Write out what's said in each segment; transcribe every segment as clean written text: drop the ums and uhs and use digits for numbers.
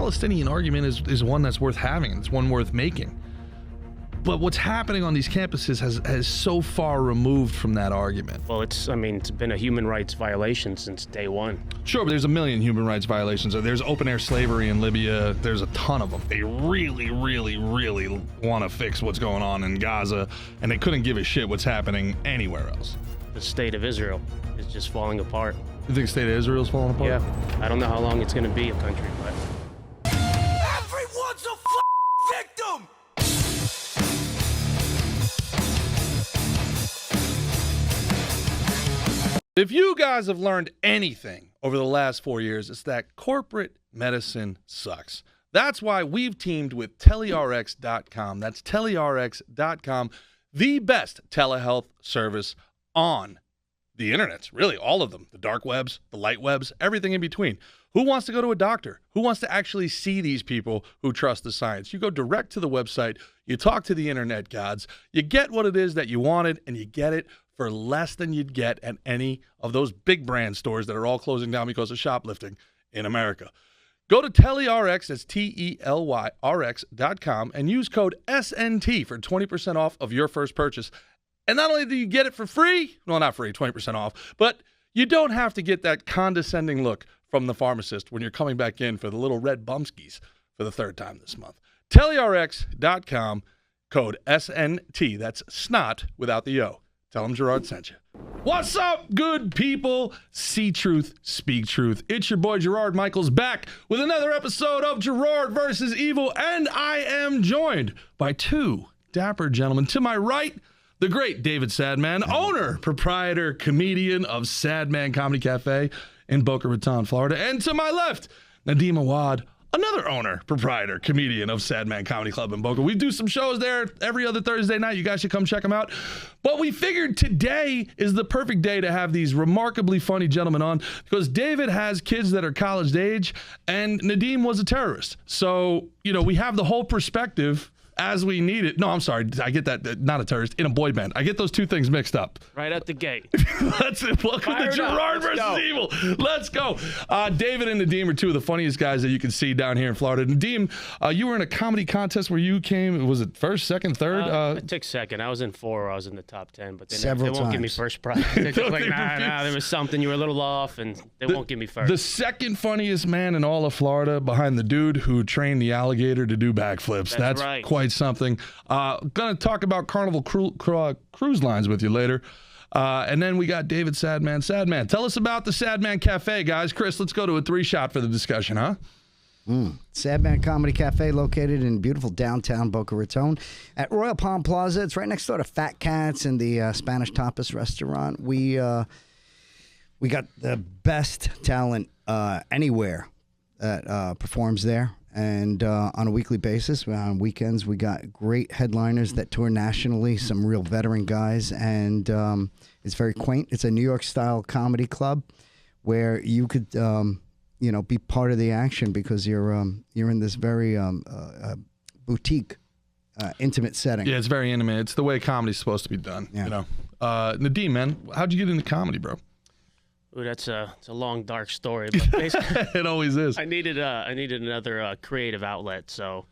Palestinian argument is one that's worth having. It's one worth making. But what's happening on these campuses has so far removed from that argument. Well, it's been a human rights violation since day one. Sure, but there's a million human rights violations. There's open-air slavery in Libya. There's a ton of them. They really, really, really want to fix what's going on in Gaza, and they couldn't give a shit what's happening anywhere else. The state of Israel is just falling apart. You think the state of Israel's falling apart? Yeah. I don't know how long it's going to be a country, but... Everyone's a victim! If you guys have learned anything over the last 4 years, it's that corporate medicine sucks. That's why we've teamed with TeleRx.com. That's TeleRx.com, the best telehealth service on the internet. Really, all of them. The dark webs, the light webs, everything in between. Who wants to go to a doctor? Who wants to actually see these people who trust the science? You go direct to the website, you talk to the internet gods, you get what it is that you wanted, and you get it for less than you'd get at any of those big brand stores that are all closing down because of shoplifting in America. Go to TeleRx, that's TELYRX.com, and use code SNT for 20% off of your first purchase. And not only do you get it for free, well, not free, 20% off, but you don't have to get that condescending look from the pharmacist when you're coming back in for the little red bumskis for the third time this month. TeleRx.com, code SNT. That's snot without the O. Tell them Gerard sent you. What's up, good people? See truth, speak truth. It's your boy Gerard Michaels back with another episode of Gerard versus Evil, and I am joined by two dapper gentlemen. To my right, the great David Sadman, owner, proprietor, comedian of Sandman Comedy Cafe in Boca Raton, Florida. And to my left, Nadeem Awad, another owner, proprietor, comedian of Sadman Comedy Club in Boca. We do some shows there every other Thursday night. You guys should come check them out. But we figured today is the perfect day to have these remarkably funny gentlemen on because David has kids that are college age and Nadeem was a terrorist. So, we have the whole perspective as we need it. No, I'm sorry. I get that. Not a terrorist, in a boy band. I get those two things mixed up. Right at the gate. Welcome to Gerard versus Evil. Let's go. David and Nadeem are two of the funniest guys that you can see down here in Florida. Nadeem, you were in a comedy contest where you came, was it first, second, third? I took second. I was in 4. I was in the top 10, but they won't give me first prize. They're just like, nah, there was something. You were a little off, and they won't give me first. The second funniest man in all of Florida behind the dude who trained the alligator to do backflips. That's right. Quite something. Gonna talk about Carnival cruise lines with you later. And then we got David Sadman. Sadman, tell us about the Sadman Cafe, guys. Chris, let's go to a 3-shot for the discussion, huh? Sadman Comedy Cafe, located in beautiful downtown Boca Raton at Royal Palm Plaza. It's right next door to Fat Cats and the Spanish Tapas restaurant. We got the best talent anywhere that performs there. And on a weekly basis, on weekends, we got great headliners that tour nationally, some real veteran guys. And it's very quaint. It's a New York-style comedy club where you could, be part of the action because you're in this very boutique, intimate setting. Yeah, it's very intimate. It's the way comedy's supposed to be done. Yeah. Nadeem, man, how'd you get into comedy, bro? Ooh, it's a long, dark story, but basically, it always is. I needed another creative outlet, so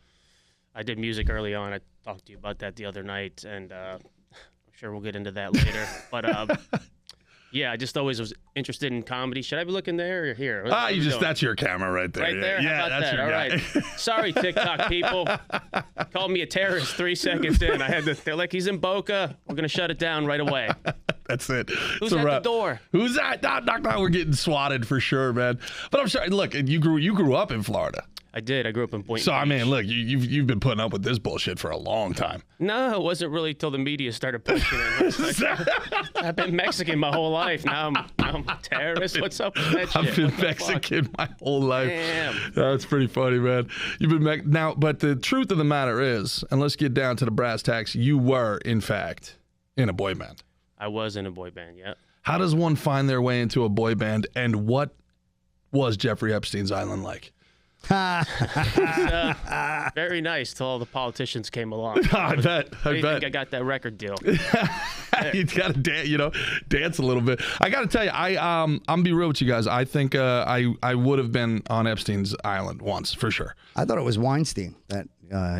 I did music early on. I talked to you about that the other night, and I'm sure we'll get into that later. But yeah, I just always was interested in comedy. Should I be looking there or here? That's your camera right there. Right there? Yeah, How about that's that? your All guy. right. Sorry, TikTok people. Called me a terrorist 3 seconds in. They're like, he's in Boca. We're going to shut it down right away. That's it. Who's at the door? Who's that? Knock. We're getting swatted for sure, man. But I'm sorry. Look, you grew up in Florida. I did. I grew up in Point So, Beach. I mean, look, you've been putting up with this bullshit for a long time. No, it wasn't really till the media started pushing it. I've been Mexican my whole life. Now I'm a terrorist. What's up with that shit? I've been Mexican my whole life. Damn. That's pretty funny, man. You've been now, but the truth of the matter is, and let's get down to the brass tacks, you were, in fact, in a boy band. I was in a boy band, yeah. How does one find their way into a boy band, and what was Jeffrey Epstein's Island like? Very nice till all the politicians came along. I bet. I got that record deal. You got to dance a little bit. I got to tell you, I'm gonna be real with you guys. I think I would have been on Epstein's island once for sure. I thought it was Weinstein that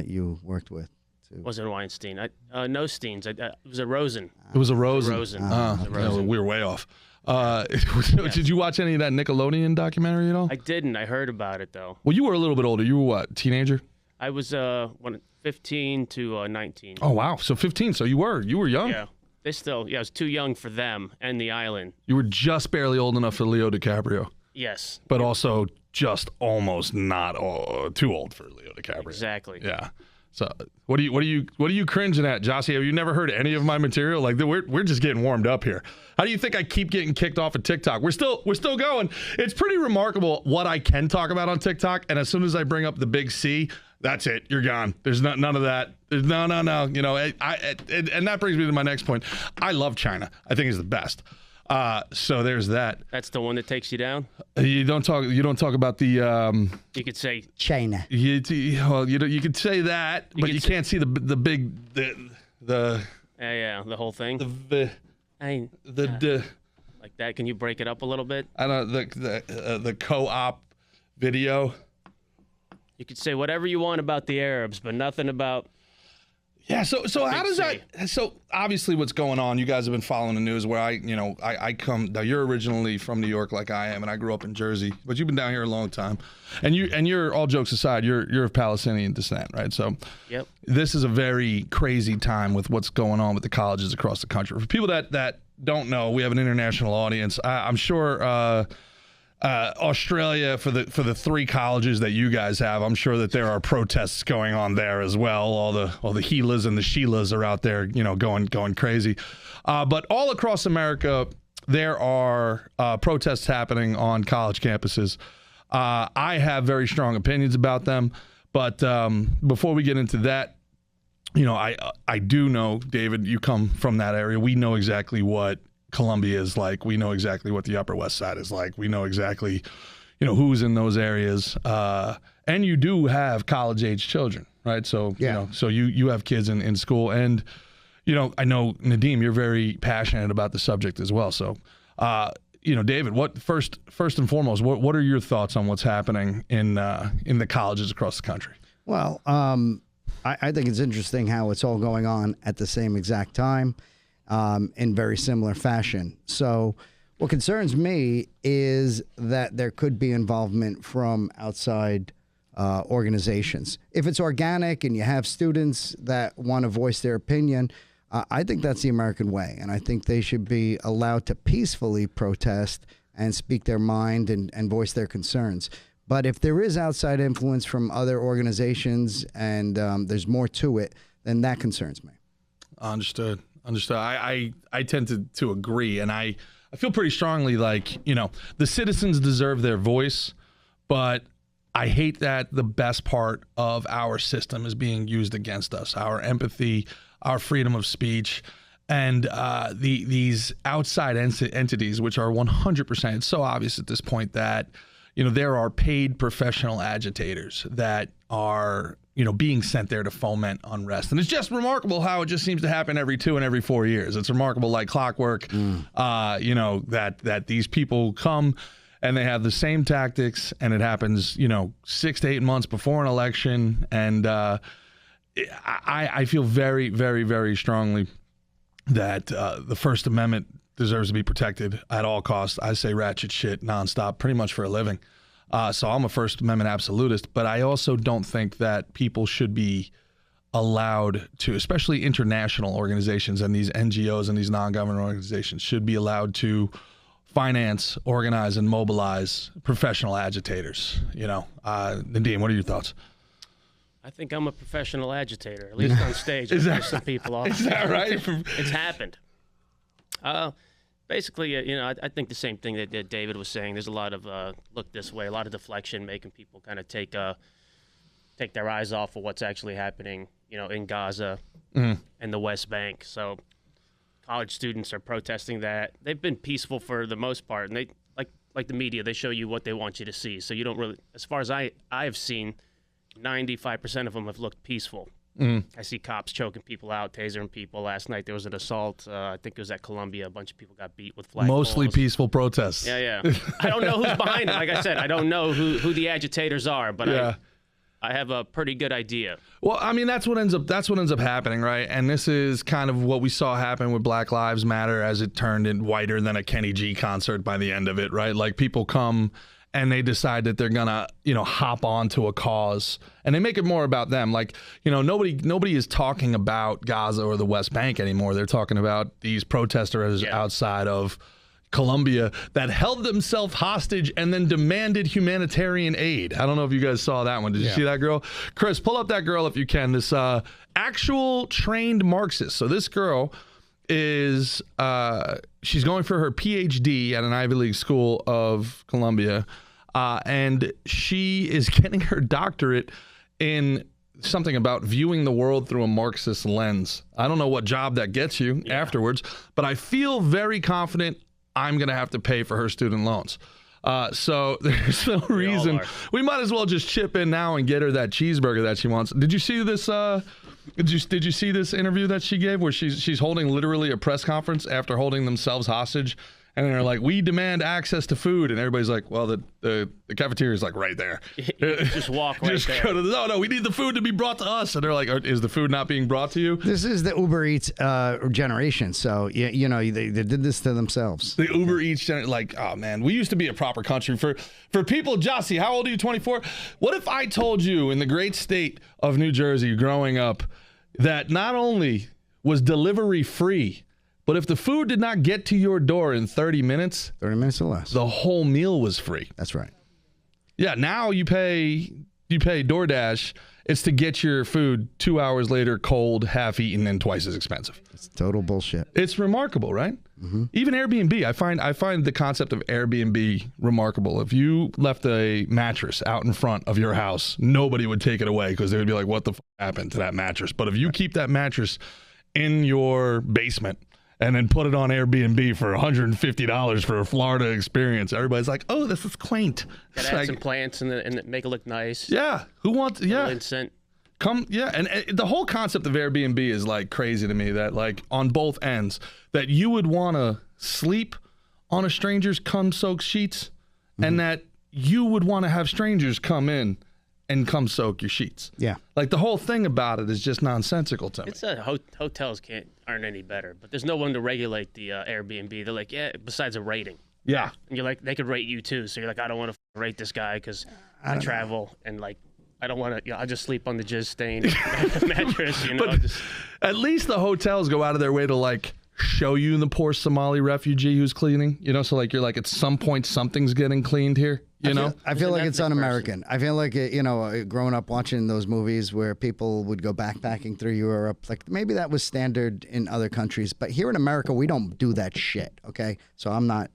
you worked with. Wasn't Weinstein. No Steens. It was a Rosen. It was a Rosen. We were way off. Did you watch any of that Nickelodeon documentary at all? I didn't. I heard about it though. Well, you were a little bit older. You were what, teenager? I was 15 to 19. Oh wow, so 15. So you were young. Yeah. I was too young for them and the island. You were just barely old enough for Leo DiCaprio. Yes. But also just almost not too old for Leo DiCaprio. Exactly. Yeah. So what are you cringing at, Jossie? Have you never heard any of my material? Like we're just getting warmed up here. How do you think I keep getting kicked off of TikTok? We're still going. It's pretty remarkable what I can talk about on TikTok, and as soon as I bring up the big C, that's it. You're gone. There's none of that. There's no. You know, and that brings me to my next point. I love China. I think it's the best. So there's that. That's the one that takes you down. You don't talk about the. You could say China. You could say that, but you can't see the big the. Yeah, the whole thing. Like that. Can you break it up a little bit? I don't know the co-op video. You could say whatever you want about the Arabs, but nothing about. Yeah, so how does that? So obviously, what's going on? You guys have been following the news. Where I come. Now you're originally from New York, like I am, and I grew up in Jersey. But you've been down here a long time, and you're all jokes aside, you're of Palestinian descent, right? So yep. This is a very crazy time with what's going on with the colleges across the country. For people that don't know, we have an international audience. I'm sure. Australia for the three colleges that you guys have, I'm sure that there are protests going on there as well. All the Heelas and the Sheilas are out there, going crazy. But all across America, there are protests happening on college campuses. I have very strong opinions about them, but before we get into that, I do know, David, you come from that area. We know exactly what Columbia is like. We know exactly what the Upper West Side is like. We know exactly, who's in those areas. And you do have college-age children, right? So, yeah. So you have kids in school. And, I know, Nadeem, you're very passionate about the subject as well. So, David, what first and foremost, what are your thoughts on what's happening in the colleges across the country? Well, I think it's interesting how it's all going on at the same exact time. In very similar fashion. So what concerns me is that there could be involvement from outside organizations. If it's organic and you have students that want to voice their opinion, I think that's the American way. And I think they should be allowed to peacefully protest and speak their mind and voice their concerns. But if there is outside influence from other organizations and there's more to it, then that concerns me. Understood. I tend to agree, and I feel pretty strongly like, the citizens deserve their voice, but I hate that the best part of our system is being used against us, our empathy, our freedom of speech, and these outside entities, which are 100%, it's so obvious at this point that, there are paid professional agitators that are being sent there to foment unrest. And it's just remarkable how it just seems to happen every 2 and every 4 years. It's remarkable, like clockwork, that these people come and they have the same tactics, and it happens, 6 to 8 months before an election. And I feel very, very, very strongly that the First Amendment deserves to be protected at all costs. I say ratchet shit nonstop, pretty much for a living. So I'm a First Amendment absolutist, but I also don't think that people should be allowed to, especially international organizations and these NGOs and these non-government organizations, should be allowed to finance, organize, and mobilize professional agitators. Nadeem, what are your thoughts? I think I'm a professional agitator, at least on stage. I piss some people off. Is that right? It's happened. Basically, I think the same thing that David was saying. There's a lot of look this way, a lot of deflection, making people kind of take their eyes off of what's actually happening, in Gaza and the West Bank. So college students are protesting that. They've been peaceful for the most part, and they like the media, they show you what they want you to see. So you don't really, as far as I have seen, 95% of them have looked peaceful. I see cops choking people out, tasering people. Last night there was an assault. I think it was at Columbia. A bunch of people got beat with flagpoles. Mostly peaceful protests. Yeah. I don't know who's behind it. Like I said, I don't know who the agitators are, but I have a pretty good idea. Well, I mean, that's what ends up happening, right? And this is kind of what we saw happen with Black Lives Matter as it turned in whiter than a Kenny G concert by the end of it, right? Like, people come and they decide that they're gonna, hop onto a cause, and they make it more about them. Like, nobody is talking about Gaza or the West Bank anymore. They're talking about these protesters outside of Colombia that held themselves hostage and then demanded humanitarian aid. I don't know if you guys saw that one. Did you see that girl? Chris, pull up that girl if you can. This actual trained Marxist. So this girl is she's going for her PhD at an Ivy League school of Columbia, and she is getting her doctorate in something about viewing the world through a Marxist lens. I don't know what job that gets you afterwards, but I feel very confident I'm going to have to pay for her student loans. So there's no reason. We might as well just chip in now and get her that cheeseburger that she wants. Did you see this? Did you see this interview that she gave where she's holding literally a press conference after holding themselves hostage? And they're like, we demand access to food. And everybody's like, well, the cafeteria is like right there. Just walk right just there. Go to no, we need the food to be brought to us. And they're like, is the food not being brought to you? This is the Uber Eats generation. So, they did this to themselves. The Uber Eats, like, oh, man, we used to be a proper country. For people, Jossie, how old are you, 24? What if I told you in the great state of New Jersey growing up that not only was delivery free, but if the food did not get to your door in 30 minutes... 30 minutes or less. The whole meal was free. That's right. Yeah, now you pay DoorDash. It's to get your food 2 hours later, cold, half-eaten, and twice as expensive. It's total bullshit. It's remarkable, right? Mm-hmm. Even Airbnb. I find the concept of Airbnb remarkable. If you left a mattress out in front of your house, nobody would take it away because they would be like, what the f*** happened to that mattress? But if you keep that mattress in your basement and then put it on Airbnb for $150 for a Florida experience, everybody's like, oh, this is quaint. Gotta add some plants and make it look nice. Yeah. Who wants, Incent. And the whole concept of Airbnb is like crazy to me, that like on both ends, that you would want to sleep on a stranger's cum-soaked sheets, and that you would want to have strangers come in and come soak your sheets. Yeah. Like, the whole thing about it is just nonsensical to me. It's hotels aren't any better, but there's no one to regulate the Airbnb. They're like, besides a rating. Yeah. And you're like, they could rate you too. So you're like, I don't want to rate this guy because I travel and like, I don't want to, I just sleep on the jizz stain mattress, But at least the hotels go out of their way to like show you the poor Somali refugee who's cleaning, so like you're like, at some point something's getting cleaned here. I feel like it's un-American. I feel like, growing up watching those movies where people would go backpacking through Europe, like maybe that was standard in other countries, but here in America, we don't do that shit. Okay. So I'm not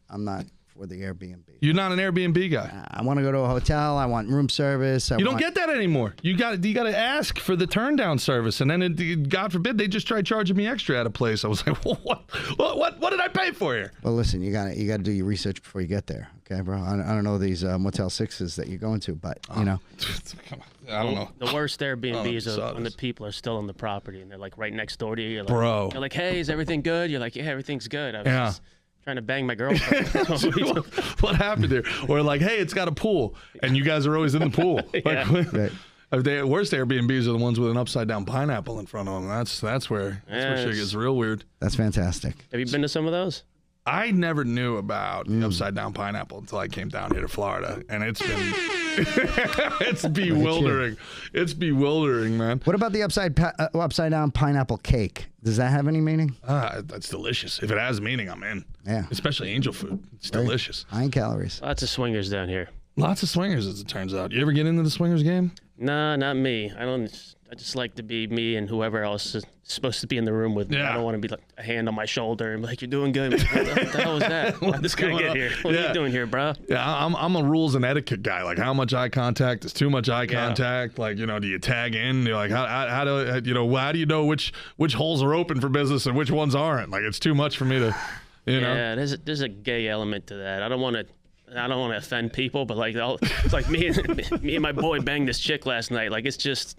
for the Airbnb. You're not an Airbnb guy. I want to go to a hotel. I want room service. You don't get that anymore. You got to ask for the turn down service, and then God forbid they just try charging me extra at a place. I was like, what did I pay for here? Well, listen, you got to do your research before you get there, okay, bro? I don't know these Motel 6s that you're going to, but I don't know. The worst Airbnbs are when the people are still on the property and they're like right next door to you. You're like, bro. You're like, hey, is everything good? You're like, yeah, everything's good. I was just trying to bang my girlfriend. What happened there? Or like, hey, it's got a pool, and you guys are always in the pool. Right. The worst Airbnbs are the ones with an upside down pineapple in front of them. That's where shit gets real weird. That's fantastic. Have you been to some of those? I never knew about the upside down pineapple until I came down here to Florida, and it's been it's bewildering. It's bewildering, man. What about the upside down pineapple cake? Does that have any meaning? That's delicious. If it has meaning, I'm in. Yeah, especially angel food. It's delicious. High in calories. Lots of swingers down here. Lots of swingers, as it turns out. You ever get into the swingers game? Nah, not me. I just like to be me and whoever else is supposed to be in the room with me. I don't want to be like a hand on my shoulder and be like, you're doing good. Like, what the hell is that? How'd this guy get here? What are you doing here, bro? Yeah, I'm a rules and etiquette guy. Like, how much eye contact is too much eye contact? Like, do you tag in? You're like, how do you know which holes are open for business and which ones aren't? Like, it's too much for me to, Yeah, there's a gay element to that. I don't want to offend people, but like, it's like me and my boy banged this chick last night. Like, it's just.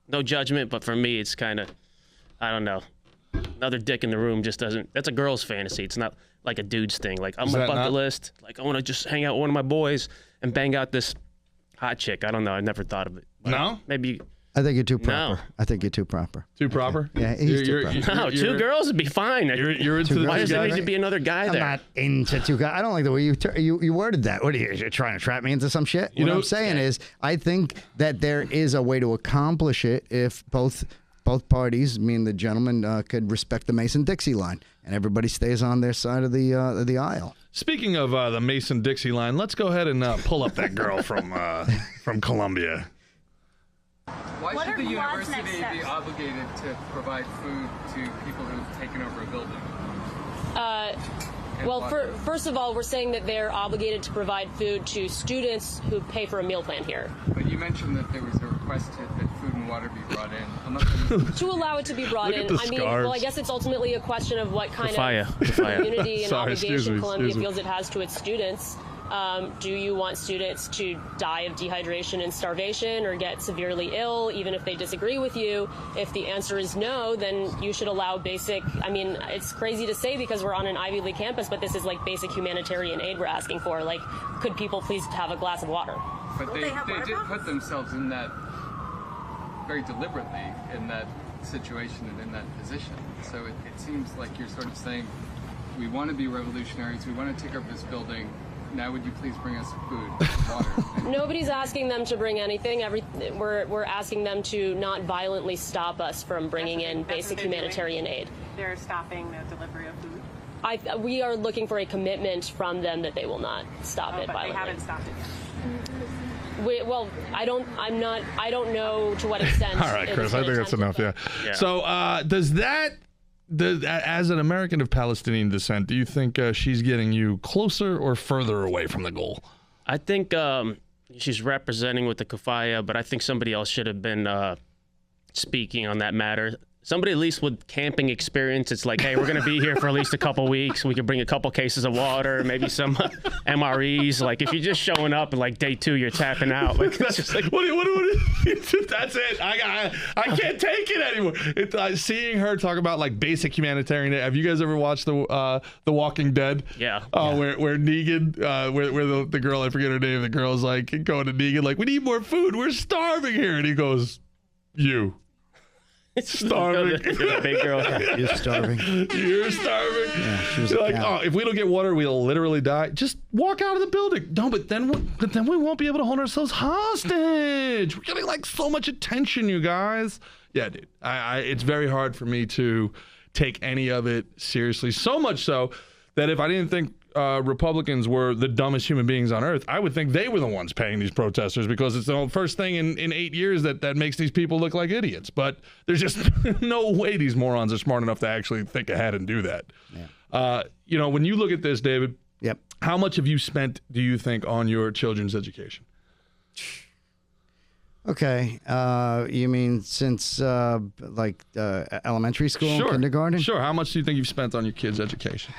no judgment, but for me, it's kind of, I don't know. Another dick in the room just doesn't. That's a girl's fantasy. It's not like a dude's thing. Like on my bucket list, like I want to just hang out with one of my boys and bang out this hot chick. I don't know. I never thought of it. But no? Maybe. I think you're too proper. No. I think you're too proper. Too proper? Yeah, he's too proper. No, two girls would be fine. You're into Why does there need guys? to be another guy there? I'm not into two guys. I don't like the way you worded that. What are you, you're trying to trap me into some shit? What I'm saying is, I think that there is a way to accomplish it if both parties, me and the gentleman, could respect the Mason-Dixie line, and everybody stays on their side of the aisle. Speaking of the Mason-Dixie line, let's go ahead and pull up that girl from Colombia. Why should the university be obligated to provide food to people who've taken over a building? Well, first of all, we're saying that they're obligated to provide food to students who pay for a meal plan here. But you mentioned that there was a request that food and water be brought in. I'm not to allow it to be brought in. I mean, well, I guess it's ultimately a question of what kind of community and obligation Columbia feels it has to its students. Do you want students to die of dehydration and starvation or get severely ill, even if they disagree with you? If the answer is no, then you should allow basic, I mean, it's crazy to say because we're on an Ivy League campus, but this is like basic humanitarian aid we're asking for. Like, could people please have a glass of water? But they did put themselves in that very deliberately, in that situation and in that position. So it seems like you're sort of saying, we want to be revolutionaries, we want to take over this building. Now, would you please bring us food, water? Nobody's asking them to bring anything. We're asking them to not violently stop us from bringing in basic humanitarian aid. They're stopping the delivery of food? We are looking for a commitment from them that they will not stop it violently. But they haven't stopped it yet. I don't know to what extent. All right, Chris, I think that's enough, yeah. So does that, as an American of Palestinian descent, do you think she's getting you closer or further away from the goal? I think she's representing with the kafaya, but I think somebody else should have been speaking on that matter. Somebody at least with camping experience. It's like, hey, we're going to be here for at least a couple weeks. We could bring a couple cases of water, maybe some MREs. Like, if you're just showing up and like day 2, you're tapping out. Like, that's just like, what that's it. I can't take it anymore. Seeing her talk about like basic humanitarian aid. Have you guys ever watched the Walking Dead? Yeah. Where Negan, where the girl, I forget her name, the girl's like going to Negan like, we need more food. We're starving here, and he goes, you. Starving. You're a big girl. You're starving. You're starving. Yeah, she was like, oh, if we don't get water, we'll literally die. Just walk out of the building. No, but then we won't be able to hold ourselves hostage. We're getting like so much attention, you guys. Yeah, dude. It's very hard for me to take any of it seriously. So much so that if I didn't think Republicans were the dumbest human beings on earth, I would think they were the ones paying these protesters, because it's the first thing in 8 years that makes these people look like idiots. But there's just no way these morons are smart enough to actually think ahead and do that. Yeah. When you look at this, David, yep. How much have you spent, do you think, on your children's education? Okay. You mean since elementary school, sure. kindergarten? Sure. How much do you think you've spent on your kids' education?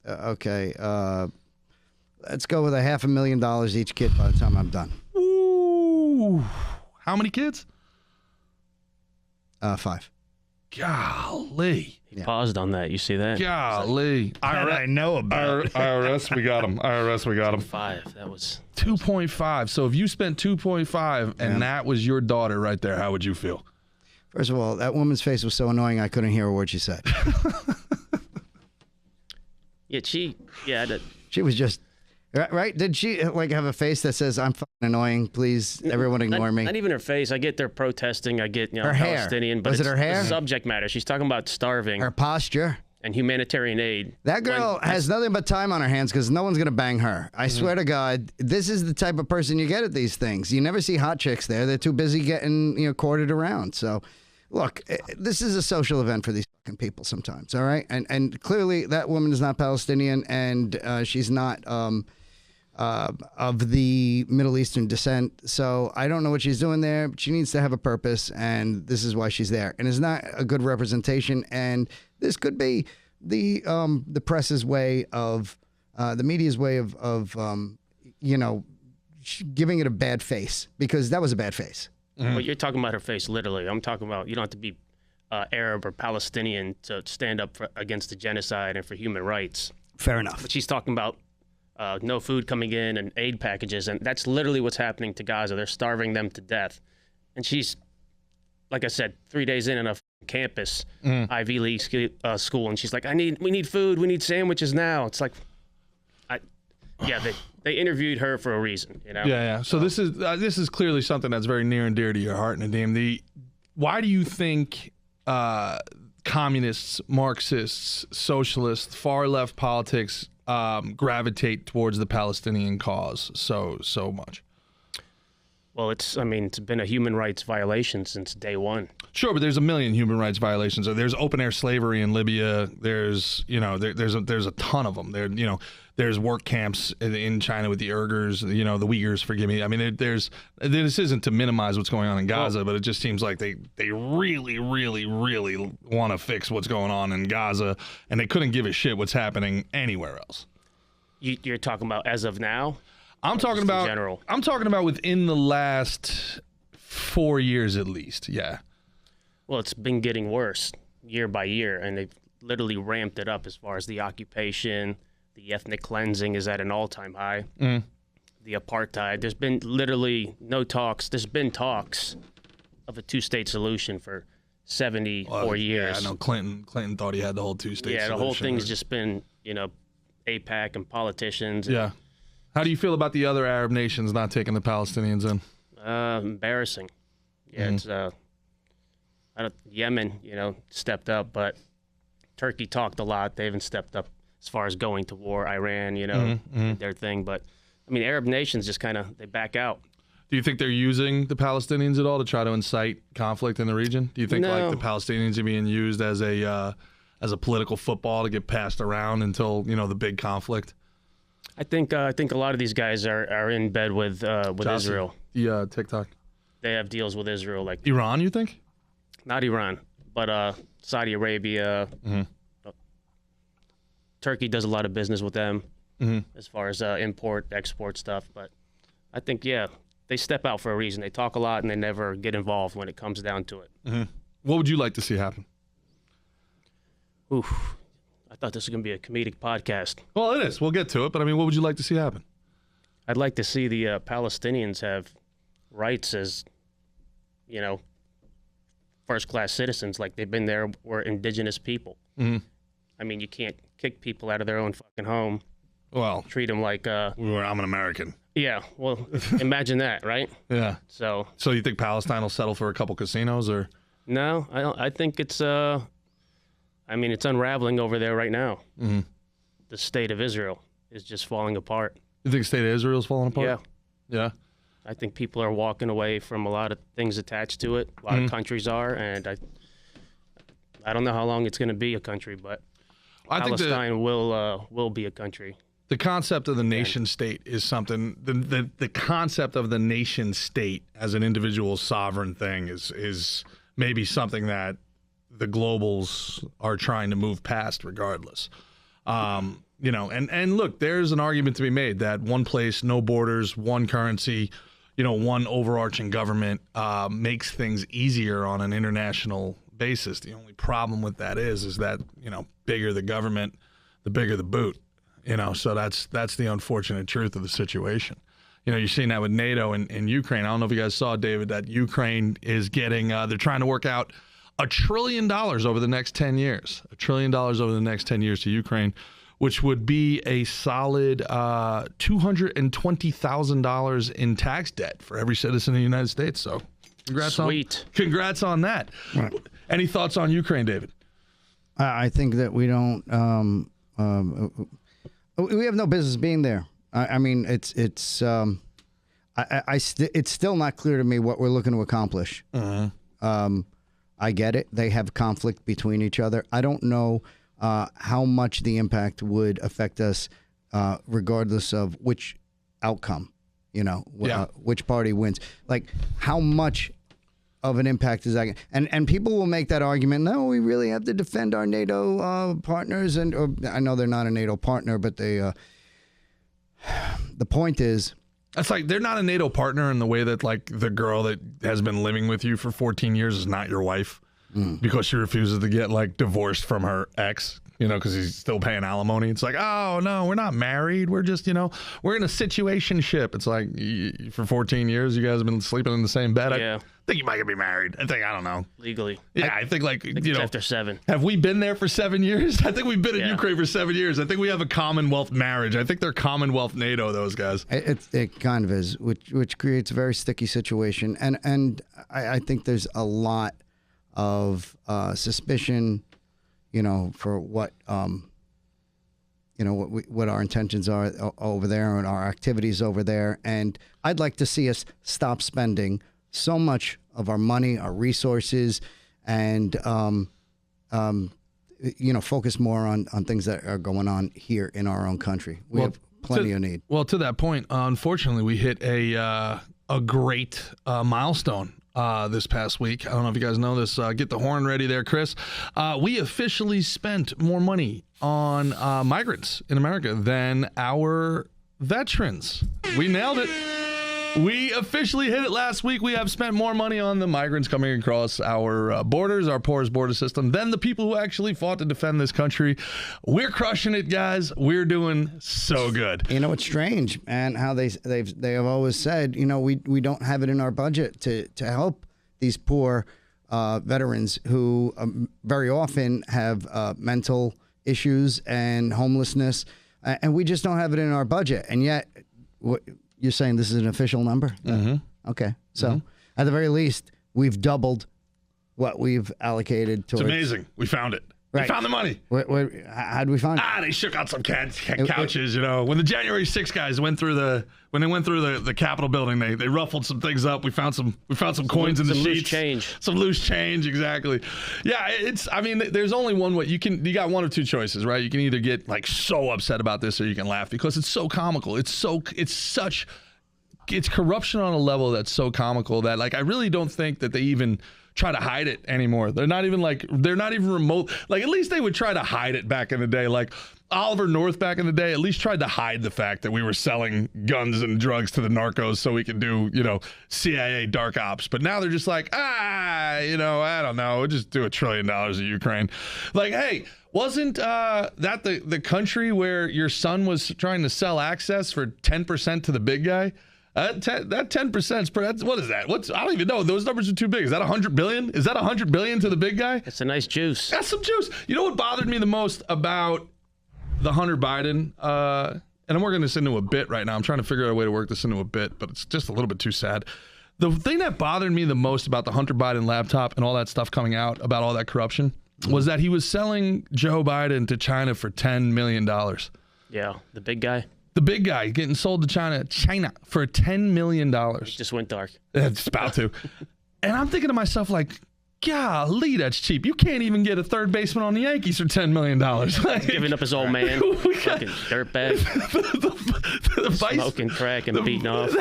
Okay, let's go with $500,000 each kid by the time I'm done. Ooh. How many kids? 5. Golly. He paused on that. You see that? Golly. I know about IRS, we got him. IRS, we got him. 5. That was 2.5. So if you spent 2.5 and that was your daughter right there, how would you feel? First of all, that woman's face was so annoying I couldn't hear a word she said. She was just, right? Did she like have a face that says, I'm fucking annoying, please, everyone ignore me? Not even her face. I get they're protesting. I get, her Palestinian. Hair. But Was it her hair? The subject matter. She's talking about starving. Her posture. And humanitarian aid. That girl has nothing but time on her hands because no one's going to bang her. I swear to God, this is the type of person you get at these things. You never see hot chicks there. They're too busy getting, courted around. So, look, this is a social event for these fucking people sometimes, all right? And clearly that woman is not Palestinian, and she's not of the Middle Eastern descent. So I don't know what she's doing there, but she needs to have a purpose, and this is why she's there. And it's not a good representation, and this could be the press's way of, the media's way of giving it a bad face, because that was a bad face. But you're talking about her face literally. I'm talking about you don't have to be Arab or Palestinian to stand up against the genocide and for human rights. Fair enough. But she's talking about no food coming in and aid packages, and that's literally what's happening to Gaza. They're starving them to death. And she's, like I said, 3 days in a campus, Ivy League school, and she's like, we need food, we need sandwiches now. It's like, they interviewed her for a reason, you know? Yeah. So this is clearly something that's very near and dear to your heart, Nadeem. Why do you think communists, Marxists, socialists, far left politics gravitate towards the Palestinian cause so much? Well, it's been a human rights violation since day one. Sure, but there's a million human rights violations. There's open air slavery in Libya. There's there's a ton of them. There's work camps in China with the Uyghurs. The Uyghurs. Forgive me. I mean, this isn't to minimize what's going on in Gaza, but it just seems like they really, really, really want to fix what's going on in Gaza, and they couldn't give a shit what's happening anywhere else. You're talking about as of now? I'm talking about in general. I'm talking about within the last 4 years at least. Yeah. Well, it's been getting worse year by year, and they've literally ramped it up as far as the occupation. The ethnic cleansing is at an all-time high. The apartheid. There's been literally no talks. There's been talks of a two-state solution for 74 years. Yeah, I know Clinton thought he had the whole two-state solution. Yeah, the whole thing's just been, AIPAC and politicians. Yeah. How do you feel about the other Arab nations not taking the Palestinians in? Embarrassing. Yeah, it's Yemen, stepped up, but Turkey talked a lot. They haven't stepped up as far as going to war. Iran, their thing. But, Arab nations just they back out. Do you think they're using the Palestinians at all to try to incite conflict in the region? Do you think No. the Palestinians are being used as a political football to get passed around until, the big conflict? I think a lot of these guys are in bed with Israel. The TikTok. They have deals with Israel, like Iran, you think? not Iran, but Saudi Arabia. Turkey does a lot of business with them as far as import, export stuff. But I think, they step out for a reason. They talk a lot and they never get involved when it comes down to it. What would you like to see happen? Oof. I thought this was going to be a comedic podcast. Well, it is. We'll get to it. But, what would you like to see happen? I'd like to see the Palestinians have rights as, first-class citizens. Like they've been there, we're indigenous people. You can't kick people out of their own fucking home. Well, treat them like... I'm an American. Yeah, well, imagine that, right? Yeah. So you think Palestine will settle for a couple casinos, or? No, I don't. I think it's... it's unraveling over there right now. The state of Israel is just falling apart. You think the state of Israel is falling apart? Yeah. Yeah? I think people are walking away from a lot of things attached to it. A lot of countries are, and I don't know how long it's going to be a country, but Palestine will be a country. The concept of the nation state is something. The concept of the nation state as an individual sovereign thing is maybe something that the globals are trying to move past regardless. And look, there's an argument to be made that one place, no borders, one currency, one overarching government makes things easier on an international basis. The only problem with that is that, bigger the government, the bigger the boot, so that's the unfortunate truth of the situation. You're seeing that with Nato and Ukraine. I don't know if you guys saw, David, that Ukraine is getting, they're trying to work out $1 trillion over the next 10 years. $1 trillion over the next 10 years to Ukraine, which would be a solid $220,000 in tax debt for every citizen in the United States. So congrats on that. Right. Any thoughts on Ukraine, David? I think that we don't we have no business being there. It's still not clear to me what we're looking to accomplish. I get it. They have conflict between each other. I don't know how much the impact would affect us regardless of which outcome, which party wins. Like, how much of an impact is that? And people will make that argument, no, we really have to defend our NATO partners. Or I know they're not a NATO partner, but they the point is, It's like they're not a NATO partner in the way that like the girl that has been living with you for 14 years is not your wife because she refuses to get like divorced from her ex, you know, because he's still paying alimony. It's like, oh no, we're not married. We're just, you know, we're in a situationship. It's like for 14 years, you guys have been sleeping in the same bed. Yeah. I think you might be married. I don't know. Legally. Yeah, I think like, you know. After 7. Have we been there for 7 years? I think we've been in Ukraine for 7 years. I think we have a Commonwealth marriage. I think they're Commonwealth NATO, those guys. It kind of is, which creates a very sticky situation. And I think there's a lot of suspicion, you know, for what, you know, what our intentions are over there and our activities over there. And I'd like to see us stop spending so much of our money, our resources, and you know, focus more on things that are going on here in our own country. We have plenty of need. Well, to that point, unfortunately, we hit a great milestone this past week. I don't know if you guys know this. Get the horn ready there, Chris. We officially spent more money on migrants in America than our veterans. We nailed it. We officially hit it last week. We have spent more money on the migrants coming across our borders, our porous border system, than the people who actually fought to defend this country. We're crushing it, guys. We're doing so good. You know, it's strange, man, how they have always said, you know, we don't have it in our budget to help these poor veterans who very often have mental issues and homelessness, and we just don't have it in our budget. And yet, you're saying this is an official number? Mm-hmm. Okay. So at the very least, we've doubled what we've allocated towards. It's amazing. We found it. Right. We found the money. How did we find it? They shook out some couches, you know. When the January 6th guys went through the Capitol building, they ruffled some things up. We found some coins in the sheets. Some loose change, exactly. Yeah, there's only one way. You got one of two choices, right? You can either get like so upset about this or you can laugh because it's so comical. It's corruption on a level that's so comical that like I really don't think that they even try to hide it anymore. They're not even remote. Like at least they would try to hide it back in the day. Like Oliver North back in the day at least tried to hide the fact that we were selling guns and drugs to the narcos so we could do, you know, CIA dark ops. But now they're just like, you know, I don't know, we'll just do $1 trillion in Ukraine. Like, hey, wasn't that the country where your son was trying to sell access for 10% to the big guy? That 10%, what is that? I don't even know. Those numbers are too big. Is that 100 billion? Is that 100 billion to the big guy? It's a nice juice. That's some juice. You know what bothered me the most about the Hunter Biden? And I'm working this into a bit right now. I'm trying to figure out a way to work this into a bit, but it's just a little bit too sad. The thing that bothered me the most about the Hunter Biden laptop and all that stuff coming out about all that corruption was that he was selling Joe Biden to China for $10 million. Yeah, the big guy. The big guy getting sold to China for $10 million. It just went dark. It's about to. And I'm thinking to myself, like, golly, that's cheap. You can't even get a third baseman on the Yankees for $10 million. Like, giving up his old man. Fucking dirtbag. the smoking crack and beating off.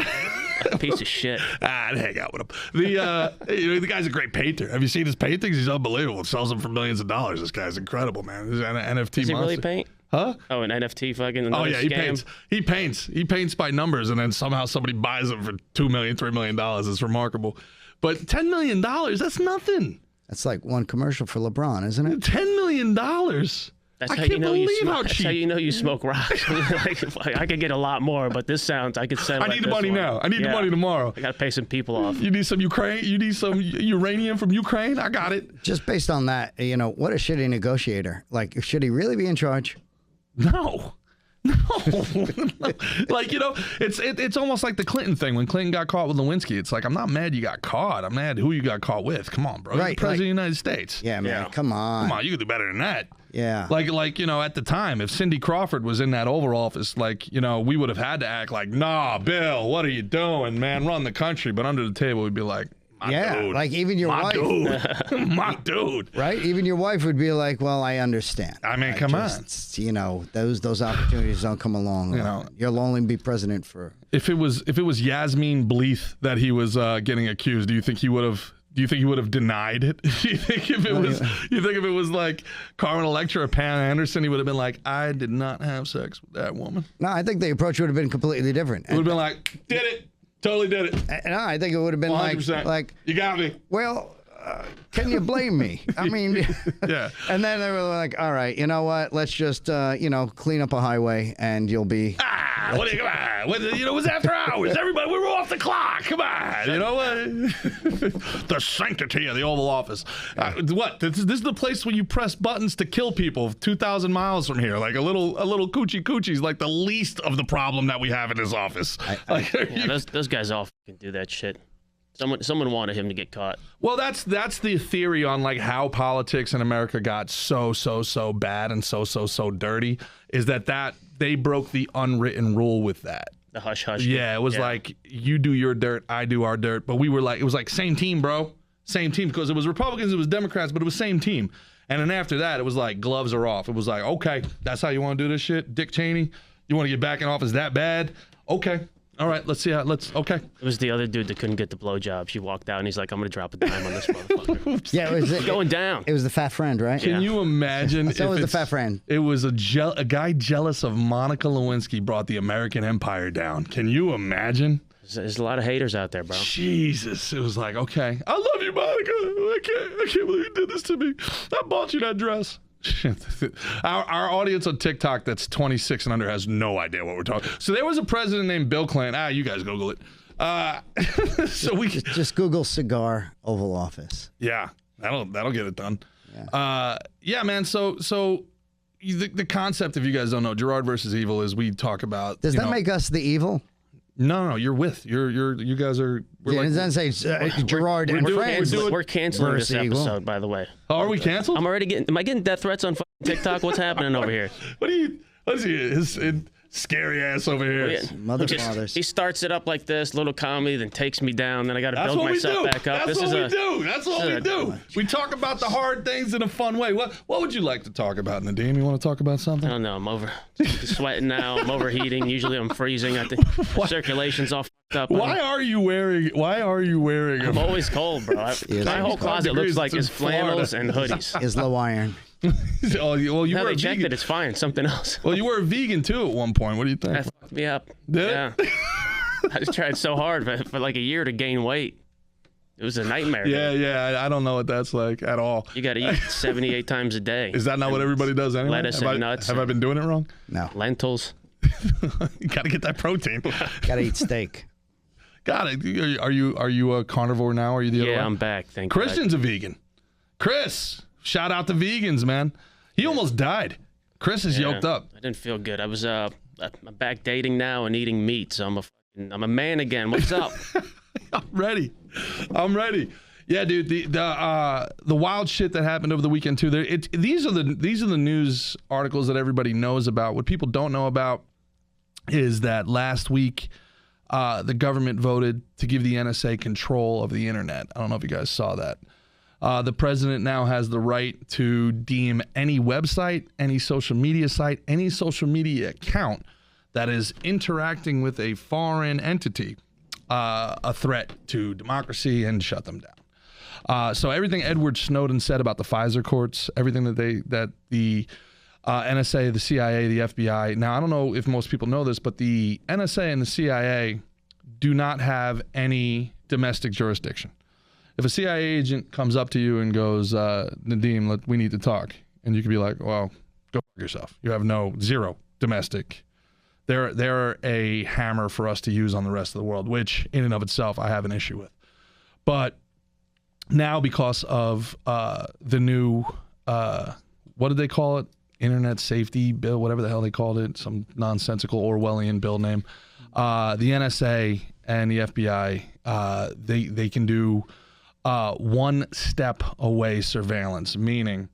A piece of shit. I'd hang out with him. The guy's a great painter. Have you seen his paintings? He's unbelievable. Sells them for millions of dollars. This guy's incredible, man. He's an NFT monster. Does he really paint? Huh? Oh, an NFT fucking. Oh yeah, scam? He paints by numbers, and then somehow somebody buys them for $2 million, $3 million. It's remarkable. But $10 million, that's nothing. That's like one commercial for LeBron, isn't it? $10 million. That's how you know you smoke rocks. Like, I could get a lot more, but this sounds. I could send. I need the money now. I need the money tomorrow. I got to pay some people off. You need some Ukraine. You need some uranium from Ukraine. I got it. Just based on that, you know, what a shitty negotiator. Like, should he really be in charge? No. Like, you know, it's almost like the Clinton thing when Clinton got caught with Lewinsky. It's like, I'm not mad you got caught. I'm mad who you got caught with. Come on, bro. You're the president of the United States. Yeah, man. Come on. You can do better than that. Yeah. Like, you know, at the time, if Cindy Crawford was in that Oval Office, like, you know, we would have had to act like, nah, Bill, what are you doing, man? Run the country. But under the table, we'd be like, dude. Like even your wife. My dude. Right? Even your wife would be like, well, I understand. I mean, come on. You know, those opportunities don't come along. You know, you'll only be president for. If it was Yasmin Bleeth that he was getting accused, do you think he would have Do you think he would have denied it? You think if it was like Carmen Electra or Pam Anderson, he would have been like, I did not have sex with that woman? No, I think the approach would have been completely different. It would have been like, did it. Totally did it. No, I think it would have been 100%. like, you got me. Well, can you blame me? I mean, yeah. And then they were like, all right, you know what? Let's just, clean up a highway and you'll be. Come on. It was after hours. Everybody, we were off the clock. Come on. You know what? The sanctity of the Oval Office. What? This is the place where you press buttons to kill people 2,000 miles from here. Like a little coochie is like the least of the problem that we have in this office. Those guys all fucking do that shit. Someone wanted him to get caught. Well, that's the theory on like how politics in America got so bad and so dirty, is that they broke the unwritten rule with that. The hush hush. Yeah, it was like, you do your dirt, I do our dirt. But we were like, it was like same team, bro. Same team, because it was Republicans, it was Democrats, but it was same team. And then after that, it was like gloves are off. It was like, okay, that's how you want to do this shit? Dick Cheney, you want to get back in office that bad? Okay. All right, okay. It was the other dude that couldn't get the blowjob. She walked out and he's like, I'm going to drop a dime on this motherfucker. Yeah, it's going down. It was the fat friend, right? Can you imagine? So it was the fat friend. It was a guy jealous of Monica Lewinsky brought the American empire down. Can you imagine? There's a lot of haters out there, bro. Jesus. It was like, okay, I love you, Monica. I can't believe you did this to me. I bought you that dress. Our audience on TikTok that's 26 and under has no idea what we're talking. So there was a president named Bill Clinton. You guys Google it. So we just Google cigar Oval Office. Yeah, that'll get it done. Yeah, man. So the concept, if you guys don't know, Gerard versus evil, is we talk about. Does that make us the evil? No, you're with. You guys are. It doesn't say Gerard and friends. We're canceling this episode, by the way. Oh, are we canceled? I'm already getting. Am I getting death threats on TikTok? What's happening over here? What's his scary ass over here? Mother-fathers. He starts it up like this, little comedy, then takes me down. Then I got to build myself back up. That's what we do. We talk about the hard things in a fun way. What would you like to talk about, Nadeem? You want to talk about something? I don't know. I'm sweating now. I'm overheating. Usually I'm freezing. I think circulation's all fucked up. Why are you wearing? I'm always cold, bro. My whole closet looks like it's flannels and hoodies. Is low iron. Well, you were a checked vegan. it. It's fine. Something else. Well, you were a vegan too at one point. What do you think? That fucked me up. Did it? I just tried so hard for like a year to gain weight. It was a nightmare. Yeah. I don't know what that's like at all. You got to eat 78 times a day. Is that not what everybody does anyway? Lettuce and nuts. Have I been doing it wrong? No. Lentils. You got to get that protein. Got to eat steak. Got it. Are you a carnivore now? Or are you the other way? Yeah, I'm back. Thank you. Christian's a vegan. Chris, shout out to vegans, man. He almost died. Chris is yoked up. I didn't feel good. I was I'm back dating now and eating meat, so I'm a man again. What's up? I'm ready. Yeah, dude. The wild shit that happened over the weekend too. These are the news articles that everybody knows about. What people don't know about is that last week the government voted to give the NSA control of the internet. I don't know if you guys saw that. The president now has the right to deem any website, any social media site, any social media account that is interacting with a foreign entity a threat to democracy and shut them down. So everything Edward Snowden said about the Pfizer courts, everything that the NSA, the CIA, the FBI. Now, I don't know if most people know this, but the NSA and the CIA do not have any domestic jurisdiction. If a CIA agent comes up to you and goes, Nadeem, we need to talk, and you can be like, well, go fuck yourself. You have zero domestic. They're a hammer for us to use on the rest of the world, which in and of itself I have an issue with. But now because of the new, what did they call it? Internet safety bill, whatever the hell they called it, some nonsensical Orwellian bill name. The NSA and the FBI, they can do one step away surveillance, meaning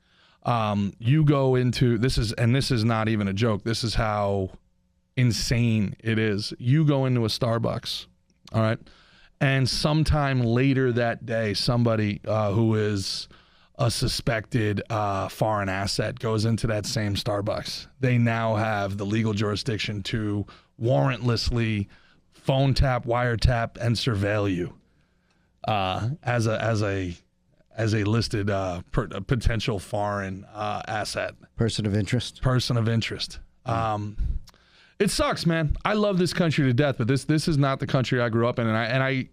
you go into this is not even a joke. This is how insane it is. You go into a Starbucks, all right, and sometime later that day, somebody who is a suspected foreign asset goes into that same Starbucks. They now have the legal jurisdiction to warrantlessly phone tap, wiretap, and surveil you. as a listed potential foreign asset. Person of interest. Person of interest. It sucks, man. I love this country to death, but this is not the country I grew up in, and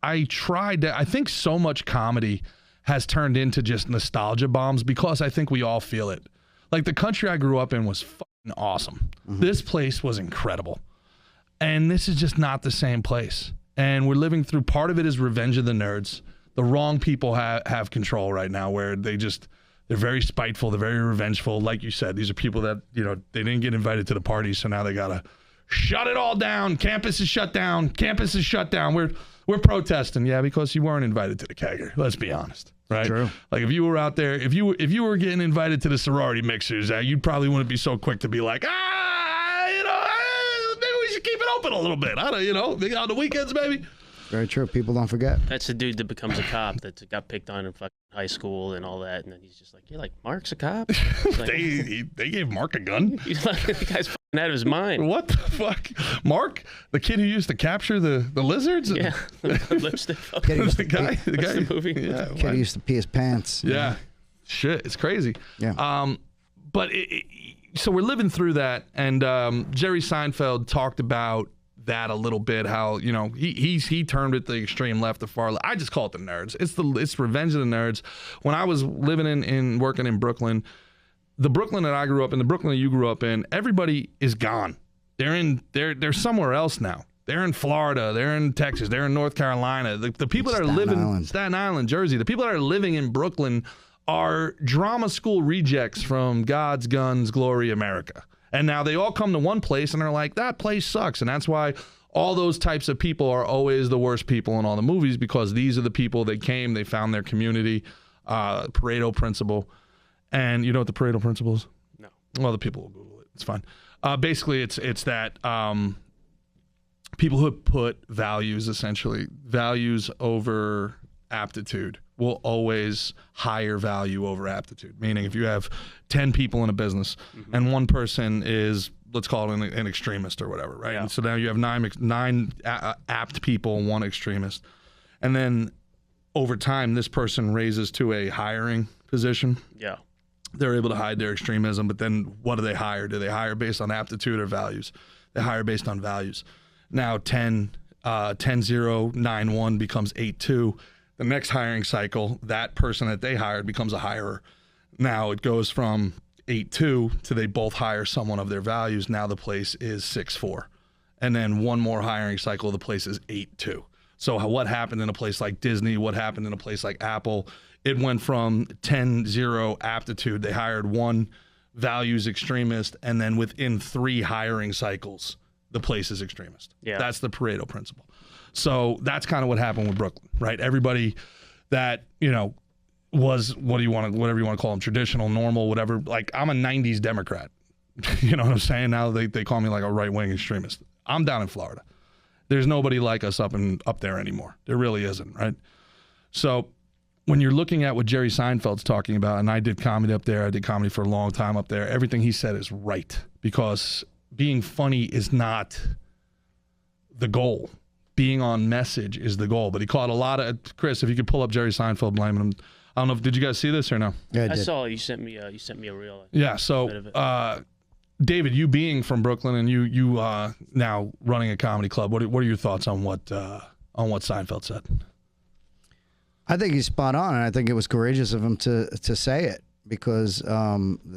I tried to. I think so much comedy has turned into just nostalgia bombs because I think we all feel it. Like, the country I grew up in was fucking awesome. This place was incredible. And this is just not the same place. And we're living through, part of it is revenge of the nerds. The wrong people have control right now, where they're very spiteful, they're very revengeful. Like you said, these are people that, they didn't get invited to the party, so now they gotta shut it all down. Campus is shut down. Campus is shut down. We're protesting, yeah, because you weren't invited to the kegger. Let's be honest. Right. True. Like, if you were out there, if you were getting invited to the sorority mixers, you probably wouldn't be so quick to be like, maybe we should keep it open a little bit. I don't, maybe on the weekends, maybe. Very true. People don't forget. That's the dude that becomes a cop that got picked on in fucking high school and all that, and then he's just like, "You're like, Mark's a cop." Like, they gave Mark a gun. He's like, the guy's fucking out of his mind. What the fuck, Mark, the kid who used to capture the lizards? Yeah, the lipstick. The guy. The movie. Yeah, The kid who used to pee his pants. Yeah, shit, it's crazy. Yeah. But so we're living through that, and Jerry Seinfeld talked about that a little bit, how he turned it the extreme left, the far left. I just call it the nerds. It's revenge of the nerds. When I was living in working in Brooklyn, the Brooklyn that I grew up in, the Brooklyn that you grew up in, everybody is gone. They're somewhere else now. They're in Florida, they're in Texas, they're in North Carolina. The people that are living Staten Island, Jersey, the people that are living in Brooklyn are drama school rejects from God's Guns Glory America. And now they all come to one place and they're like, that place sucks. And that's why all those types of people are always the worst people in all the movies, because these are the people that came, they found their community, Pareto principle. And you know what the Pareto principle is? No. Well, the people will Google it. It's fine. Basically, it's that people who put values over aptitude will always higher value over aptitude. Meaning, if you have 10 people in a business and one person is, let's call it an extremist or whatever, right? Yeah. And so now you have nine apt people, one extremist. And then over time, this person raises to a hiring position. Yeah. They're able to hide their extremism, but then what do they hire? Do they hire based on aptitude or values? They hire based on values. Now 10-0-9-1 becomes 8-2. The next hiring cycle, that person that they hired becomes a hirer. Now it goes from 8-2 to they both hire someone of their values. Now the place is 6-4. And then one more hiring cycle, the place is 8-2. So what happened in a place like Disney, what happened in a place like Apple, it went from 10-0 aptitude. They hired one values extremist, and then within 3 hiring cycles, the place is extremist. Yeah. That's the Pareto principle. So that's kind of what happened with Brooklyn, right? Everybody that, was, whatever you want to call them, traditional, normal, whatever. Like, I'm a 90s Democrat. You know what I'm saying? Now they call me like a right-wing extremist. I'm down in Florida. There's nobody like us up there anymore. There really isn't, right? So when you're looking at what Jerry Seinfeld's talking about, and I did comedy up there, I did comedy for a long time up there, everything he said is right, because being funny is not the goal. Being on message is the goal. But he caught a lot of, Chris, if you could pull up Jerry Seinfeld blaming him. I don't know, did you guys see this or no? Yeah, I saw it. You sent me a reel. Yeah, so David, you being from Brooklyn and you now running a comedy club, what are your thoughts on what Seinfeld said? I think he's spot on, and I think it was courageous of him to say it, because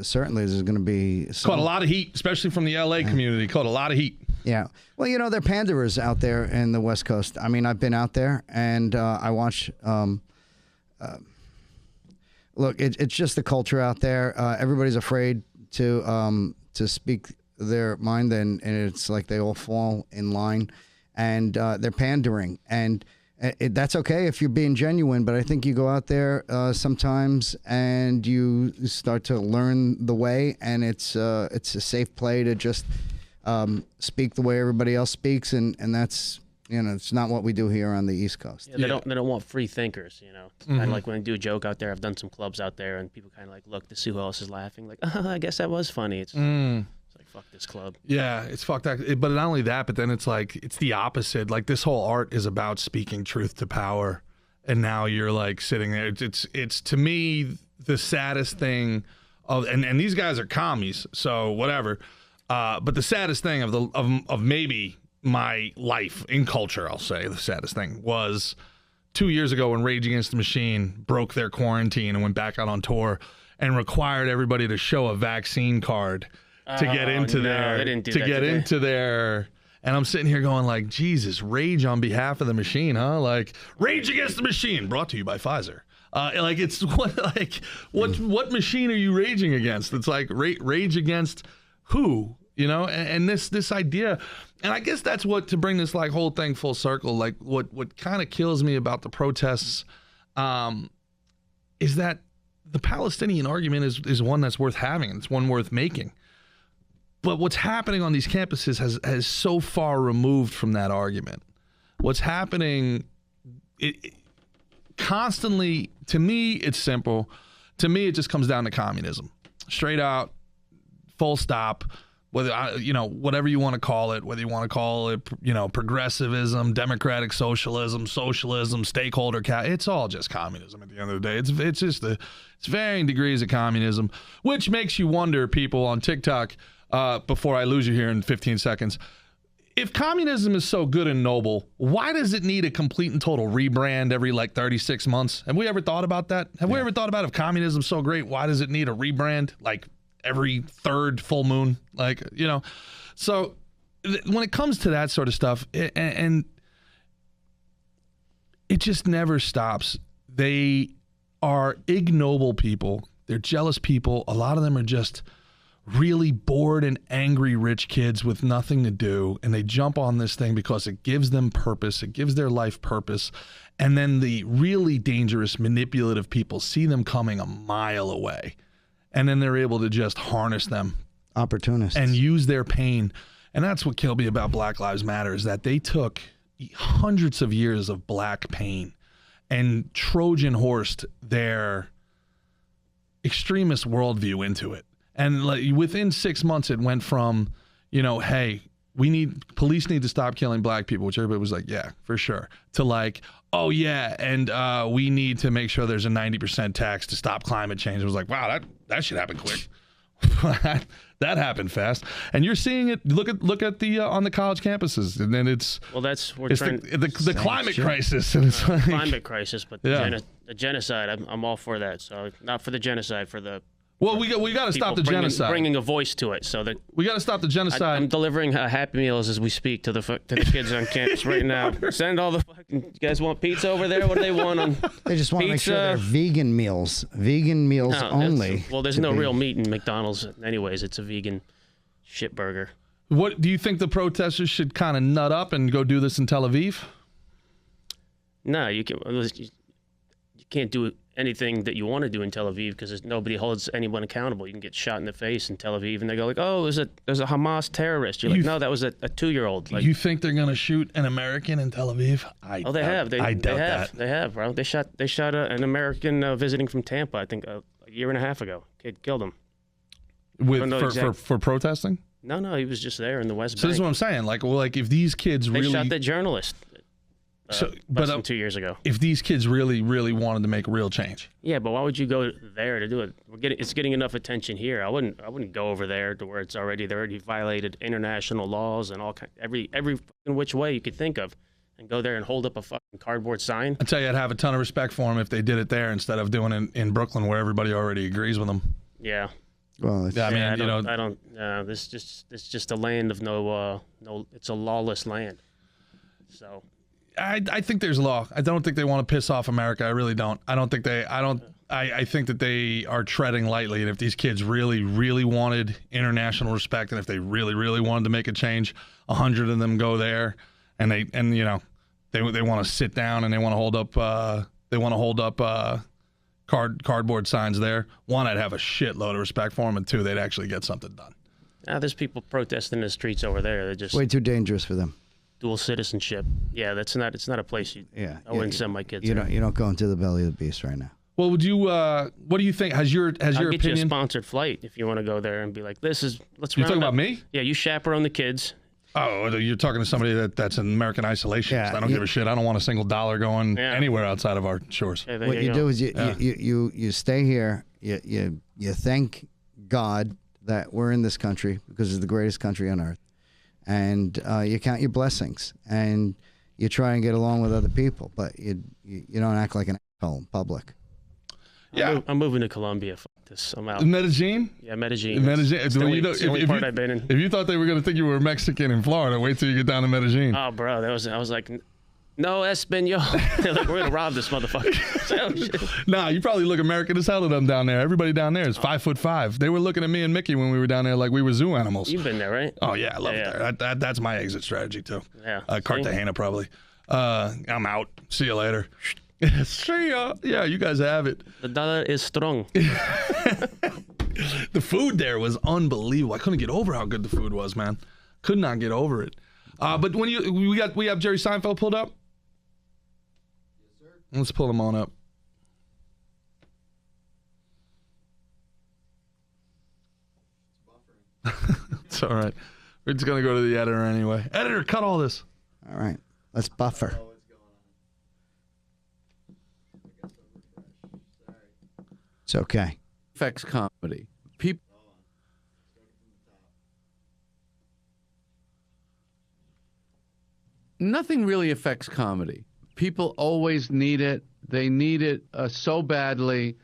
certainly there's going to be caught a lot of heat, especially from the LA community. Caught a lot of heat. Yeah. Well, they're panderers out there in the West Coast. I mean, I've been out there, and I watch. Look, it's just the culture out there. Everybody's afraid to speak their mind, and it's like they all fall in line, and they're pandering. And that's okay if you're being genuine, but I think you go out there sometimes and you start to learn the way, and it's a safe play to just speak the way everybody else speaks, and that's it's not what we do here on the East Coast. Yeah, they don't want free thinkers, Kind of like when I do a joke out there, I've done some clubs out there, and people kind of like look to see who else is laughing, like, I guess that was funny. It's like, fuck this club. Yeah, it's fucked up. But not only that, but then it's like, it's the opposite. Like, this whole art is about speaking truth to power. and now you're like sitting there. It's to me the saddest thing of, and these guys are commies, so whatever. But the saddest thing of maybe my life in culture, I'll say the saddest thing was 2 years ago when Rage Against the Machine broke their quarantine and went back out on tour and required everybody to show a vaccine card to get into their. And I'm sitting here going like, Jesus, rage on behalf of the machine, huh? Like, Rage Against the Machine, brought to you by Pfizer. What machine are you raging against? It's like rage against who, you know? And this idea, and I guess that's what, to bring this like whole thing full circle, like what kind of kills me about the protests, is that the Palestinian argument is one that's worth having. It's one worth making. But what's happening on these campuses has so far removed from that argument. What's happening, it constantly, to me, it's simple. To me, it just comes down to communism. Straight out, full stop. Whether, whatever you want to call it, whether you want to call it, progressivism, democratic socialism, stakeholder, it's all just communism at the end of the day. It's varying degrees of communism, which makes you wonder, people on TikTok, before I lose you here in 15 seconds, if communism is so good and noble, why does it need a complete and total rebrand every 36 months? Have we ever thought about that? Have we ever thought about, if communism's so great, why does it need a rebrand every third full moon? So when it comes to that sort of stuff, and it just never stops. They are ignoble people. They're jealous people. A lot of them are just really bored and angry rich kids with nothing to do, and they jump on this thing because it gives them purpose, it gives their life purpose, and then the really dangerous manipulative people see them coming a mile away, and then they're able to just harness them, opportunists, and use their pain. And that's what killed me about Black Lives Matter, is that they took hundreds of years of black pain and Trojan horsed their extremist worldview into it. And within 6 months, it went from, hey, police need to stop killing black people, which everybody was like, yeah, for sure, to oh yeah, and we need to make sure there's a 90% tax to stop climate change. It was like, wow, that should happen quick. That happened fast, and you're seeing it. Look at the on the college campuses, and then it's the climate crisis, and it's climate crisis, but the genocide. I'm all for that. So not for the genocide, for the. Well, we got to stop the genocide. Bringing a voice to it, so that we got to stop the genocide. I'm delivering Happy Meals as we speak to the kids on campus right now. Send all the fucking. You guys want pizza over there? What do they want? They just want to make sure they're vegan meals only. Well, there's no real meat in McDonald's, anyways. It's a vegan shit burger. What do you think the protesters should kind of nut up and go do this in Tel Aviv? No, you can't do anything that you want to do in Tel Aviv because nobody holds anyone accountable. You can get shot in the face in Tel Aviv, and they go like, "Oh, there's a Hamas terrorist." You're like, "No, that was a 2-year-old." You think they're gonna shoot an American in Tel Aviv? I doubt that. They have, bro. They shot an American visiting from Tampa, I think, a year and a half ago. Kid killed him. For protesting? No, he was just there in the West Bank. So this is what I'm saying. If these kids they shot the journalist. Less than 2 years ago. If these kids really, really wanted to make real change. Yeah, but why would you go there to do it? It's getting enough attention here. I wouldn't go over there to where they already violated international laws and every fucking which way you could think of, and go there and hold up a fucking cardboard sign. I tell you, I'd have a ton of respect for them if they did it there instead of doing it in Brooklyn, where everybody already agrees with them. Yeah. Well, this just a land of no. It's a lawless land. So. I think there's law. I don't think they want to piss off America. I really don't. I think that they are treading lightly. And if these kids really, really wanted international respect, and if they really, really wanted to make a change, 100 of them go there, and they want to sit down and they want to hold up cardboard signs there. One, I'd have a shitload of respect for them, and two, they'd actually get something done. There's people protesting in the streets over there. They're just way too dangerous for them. Dual citizenship. Yeah, it's not a place I wouldn't send my kids. You don't go into the belly of the beast right now. Well, would you? What do you think? Has your opinion? Get you a sponsored flight if you want to go there and be like, let's. You're talking about me? Yeah, you chaperone the kids. Oh, you're talking to somebody that's an American isolationist. Yeah, I don't give a shit. I don't want a single dollar going anywhere outside of our shores. Yeah, what you do is you stay here. You thank God that we're in this country because it's the greatest country on earth, and you count your blessings and you try and get along with other people, but you don't act like an asshole in public. Yeah, I'm moving to Colombia. Fuck this. I'm out. Medellin? Yeah, Medellin. Medellin. It's the only part I've been in. If you thought they were going to think you were Mexican in Florida, wait till you get down to Medellin. Oh, bro, I was like, no Espanol. They're like, we're going to rob this motherfucker. Oh, shit. Nah, you probably look American as hell to them down there. Everybody down there is 5'5". They were looking at me and Mickey when we were down there like we were zoo animals. You've been there, right? Oh, yeah, I love it there. That's my exit strategy, too. Yeah. Cartagena, probably. I'm out. See you later. See ya. Yeah, you guys have it. The dollar is strong. The food there was unbelievable. I couldn't get over how good the food was, man. Could not get over it. But when we have Jerry Seinfeld pulled up. Yes, sir. Let's pull him on up. It's all right. We're just gonna go to the editor anyway. Editor, cut all this. All right, let's buffer. It's okay. Affects comedy. People. Nothing really affects comedy. People always need it. They need it so badly,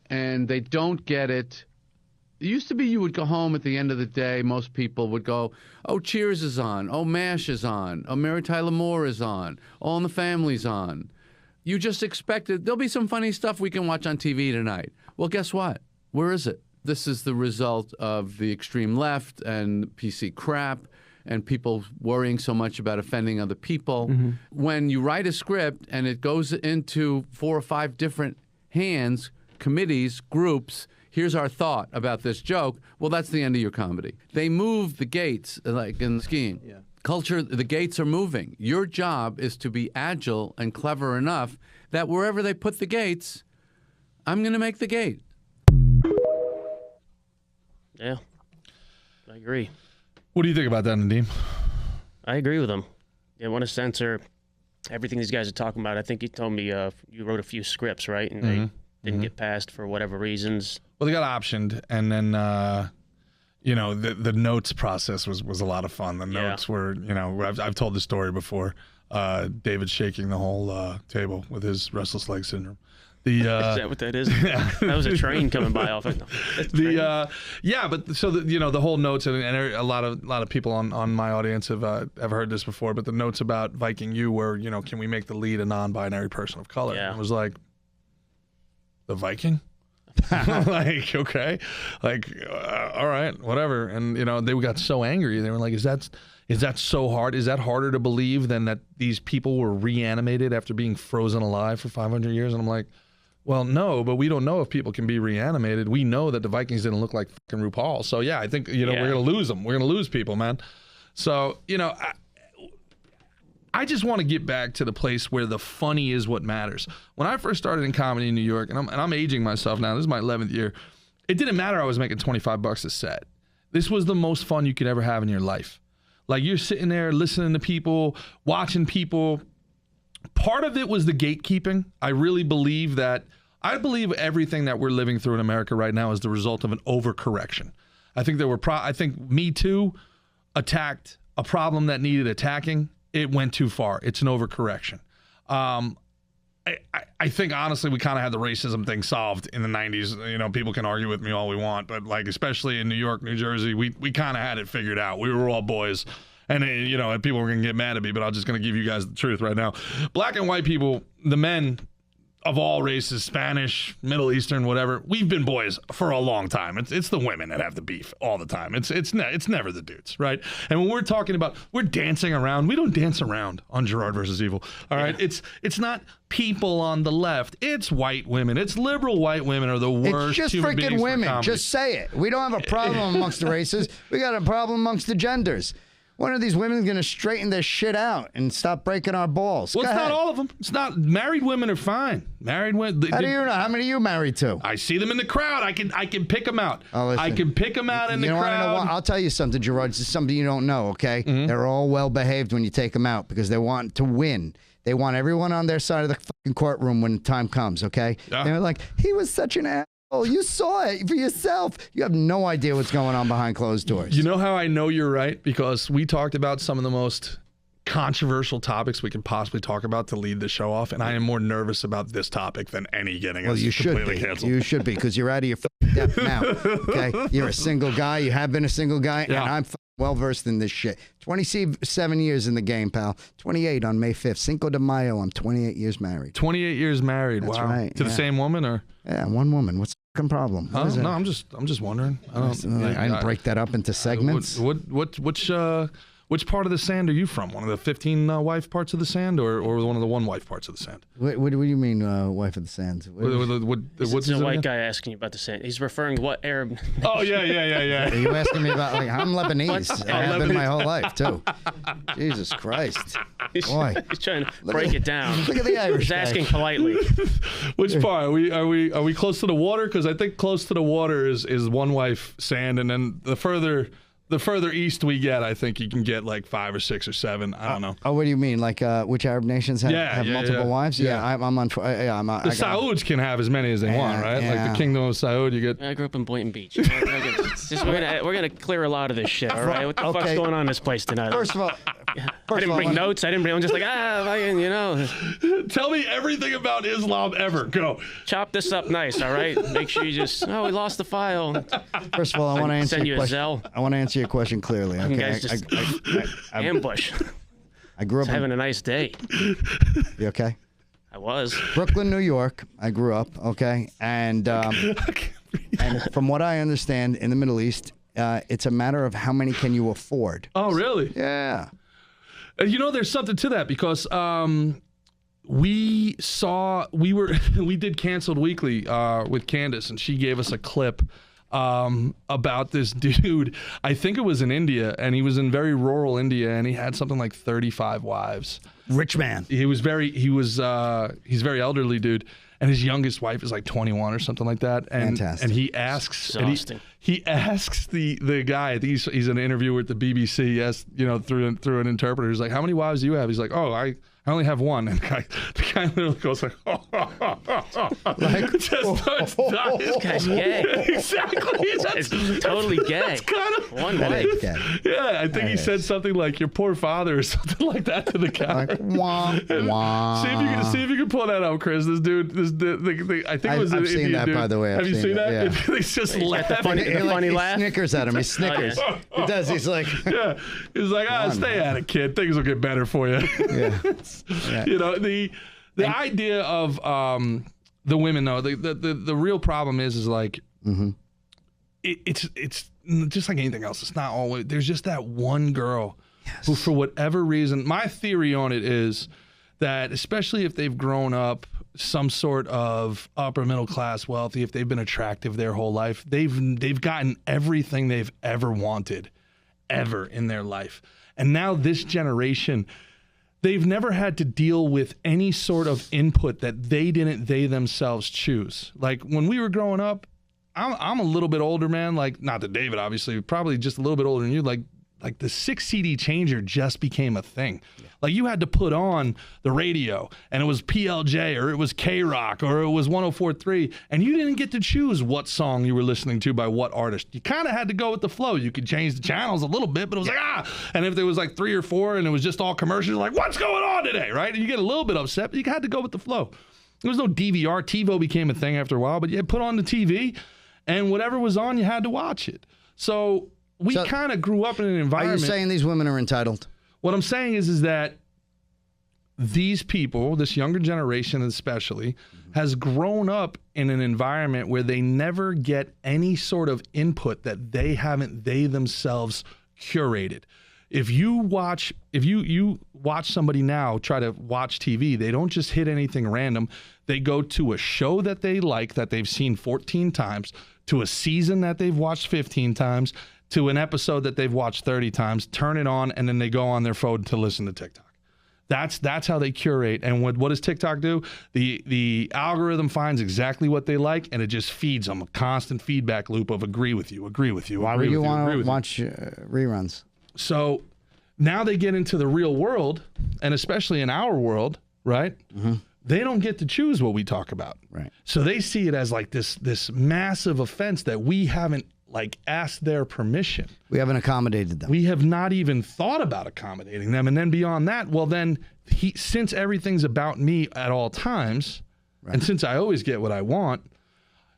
and they don't get it. It used to be you would go home at the end of the day. Most people would go, oh, Cheers is on. Oh, MASH is on. Oh, Mary Tyler Moore is on. All in the Family's on. You just expected there'll be some funny stuff we can watch on TV tonight. Well, guess what? Where is it? This is the result of the extreme left and PC crap and people worrying so much about offending other people. Mm-hmm. When you write a script and it goes into 4 or 5 different hands, committees, groups, here's our thought about this joke, well, that's the end of your comedy. They move the gates, like in skiing. Yeah. Culture, the gates are moving. Your job is to be agile and clever enough that wherever they put the gates, I'm going to make the gate. Yeah, I agree. What do you think about that, Nadeem? I agree with him. They want to censor everything these guys are talking about. I think you told me you wrote a few scripts, right? And they didn't get passed for whatever reasons. Well, they got optioned, and then the notes process was a lot of fun. The notes were, I've told the story before. David shaking the whole table with his restless leg syndrome. Is that what that is? Yeah. That was a train coming by off it. But so the whole notes and a lot of people on my audience have heard this before. But the notes about Viking U were, can we make the lead a non-binary person of color? Yeah. It was like, the Viking. Like, okay, like, all right, whatever. And they got so angry. They were like, is that so hard? Is that harder to believe than that these people were reanimated after being frozen alive for 500 years? And I'm like, well, no, but we don't know if people can be reanimated. We know that the Vikings didn't look like fucking RuPaul. So yeah, I think we're gonna lose them. We're gonna lose people, man. So I just want to get back to the place where the funny is what matters. When I first started in comedy in New York, and I'm aging myself now, this is my 11th year, it didn't matter I was making $25 a set. This was the most fun you could ever have in your life. Like, you're sitting there listening to people, watching people. Part of it was the gatekeeping. I really believe that. I believe everything that we're living through in America right now is the result of an overcorrection. I think I think Me Too attacked a problem that needed attacking. It went too far. It's an overcorrection. I think, honestly, we kind of had the racism thing solved in the 90s. People can argue with me all we want, but, like, especially in New York, New Jersey, we kind of had it figured out. We were all boys. And, and people were going to get mad at me, but I'm just going to give you guys the truth right now. Black and white people, the men of all races, Spanish, Middle Eastern, whatever, we've been boys for a long time. It's the women that have the beef all the time. It's never the dudes, right? And when we're talking about, we're dancing around, we don't dance around on Gerard versus Evil, all right? It's not people on the left. It's white women. It's liberal white women are the worst. It's just freaking women. Just say it. We don't have a problem amongst the races. We got a problem amongst the genders. When are these women going to straighten their shit out and stop breaking our balls? Well, Go it's ahead. not all of them. It's not. Married women are fine. Married women. How do you know? How many are you married to? I see them in the crowd. I can pick them out. Oh, listen. I can pick them out in the crowd. I'll tell you something, Gerard. This is something you don't know, okay? They're all well behaved when you take them out because they want to win. They want everyone on their side of the fucking courtroom when the time comes, okay? Yeah. They're like, he was such an asshole. You saw it for yourself. You have no idea what's going on behind closed doors. You know how I know you're right? Because we talked about some of the most controversial topics we could possibly talk about to lead the show off, and I am more nervous about this topic than any getting us completely canceled. You should be, because you're out of your fucking depth now, okay? You're a single guy. You have been a single guy, and I'm well-versed in this shit. 27 years in the game, pal. 28 on May 5th. Cinco de Mayo, I'm 28 years married. 28 years married. That's wow. right, To the same woman, or? Yeah, one woman. What's the fucking problem? Huh? No, I'm just wondering. I didn't break that up into segments. Which part of the sand are you from? One of the 15 wife parts of the sand, or one of the one wife parts of the sand? What do you mean, wwife of the sand? What's a white guy asking you about the sand? He's referring to what Arab? Oh yeah. Are you asking me about, like, I'm Lebanese. I have been my whole life too. Jesus Christ. Boy. He's trying to break it down. Look at the Irish He's guy. asking politely. Which part? Are we close to the water? Because I think close to the water is one wife sand, and then the further east we get, I think you can get like 5 or 6 or 7. I don't know. Oh, what do you mean? Like which Arab nations have multiple wives? Yeah, I'm on. The Sauds can have as many as they want, right? yeah. Like the Kingdom of Saud, you get. I grew up in Boynton Beach. We're gonna clear a lot of this shit. All right, what the fuck's going on in this place tonight? First of all, I didn't bring notes. I didn't bring. I'm just like Tell me everything about Islam ever. Go. Chop this up nice. All right. Make sure you just. Oh, we lost the file. First of all, I want to answer Send your you a question. Zelle. I want to answer your question clearly. Okay. Guys just ambush. I grew up having a nice day. You okay? I was. Brooklyn, New York. I grew up. Okay, and from what I understand, in the Middle East, it's a matter of how many can you afford. Oh, really? Yeah. You know, there's something to that because we did Canceled Weekly with Candace, and she gave us a clip about this dude. I think it was in India, and he was in very rural India, and he had something like 35 wives. Rich man. He's very elderly dude, and his youngest wife is like 21 or something like that. And Fantastic. And he asks, he asks the guy. I think he's an interviewer at the BBC. Yes, through an interpreter. He's like, "How many wives do you have?" He's like, "Oh, I only have one." And the guy literally goes like, Like, just starts dying. This guy's gay. Exactly. It's totally gay. That's kind of one wife. Yeah, I think he said something like "your poor father" or something like that to the guy. Like, wah, wah. See if you can pull that out, Chris. This dude, I think it was I've an seen Indian that, dude. by the way. Have you seen that? Yeah. He's just He's got the laughing. funny He laugh. snickers at him. He snickers. Oh, He does. He's like, Yeah, he's like, stay at it, kid. Things will get better for you. yeah. You know, the idea of the women, though, the real problem is like it's just like anything else. It's not always. There's just that one girl who, for whatever reason, my theory on it is that, especially if they've grown up some sort of upper middle class wealthy, if they've been attractive their whole life, they've gotten everything they've ever wanted ever in their life. And now this generation, they've never had to deal with any sort of input that they themselves choose. Like when we were growing up, I'm a little bit older, man. Like, not that David, obviously, probably just a little bit older than you. Like the 6 CD changer just became a thing. Yeah. Like you had to put on the radio and it was PLJ or it was K-Rock or it was 104.3, and you didn't get to choose what song you were listening to by what artist. You kind of had to go with the flow. You could change the channels a little bit, but it was like, and if there was like 3 or 4 and it was just all commercials, like, what's going on today, right? And you get a little bit upset, but you had to go with the flow. There was no DVR. TiVo became a thing after a while, but you had put on the TV and whatever was on, you had to watch it. So we kind of grew up in an environment. Are you saying these women are entitled? What I'm saying is that these people, this younger generation especially, has grown up in an environment where they never get any sort of input that they themselves curated. If you watch somebody now try to watch TV, they don't just hit anything random. They go to a show that they like, that they've seen 14 times, to a season that they've watched 15 times, to an episode that they've watched 30 times, turn it on, and then they go on their phone to listen to TikTok. That's how they curate. And what does TikTok do? The algorithm finds exactly what they like, and it just feeds them a constant feedback loop of agree with you. Why would you want to watch reruns? So now they get into the real world, and especially in our world, right? Mm-hmm. They don't get to choose what we talk about. Right. So they see it as like this massive offense that we haven't like asked their permission. We haven't accommodated them. We have not even thought about accommodating them. And then beyond that, well, then since everything's about me at all times, right, and since I always get what I want,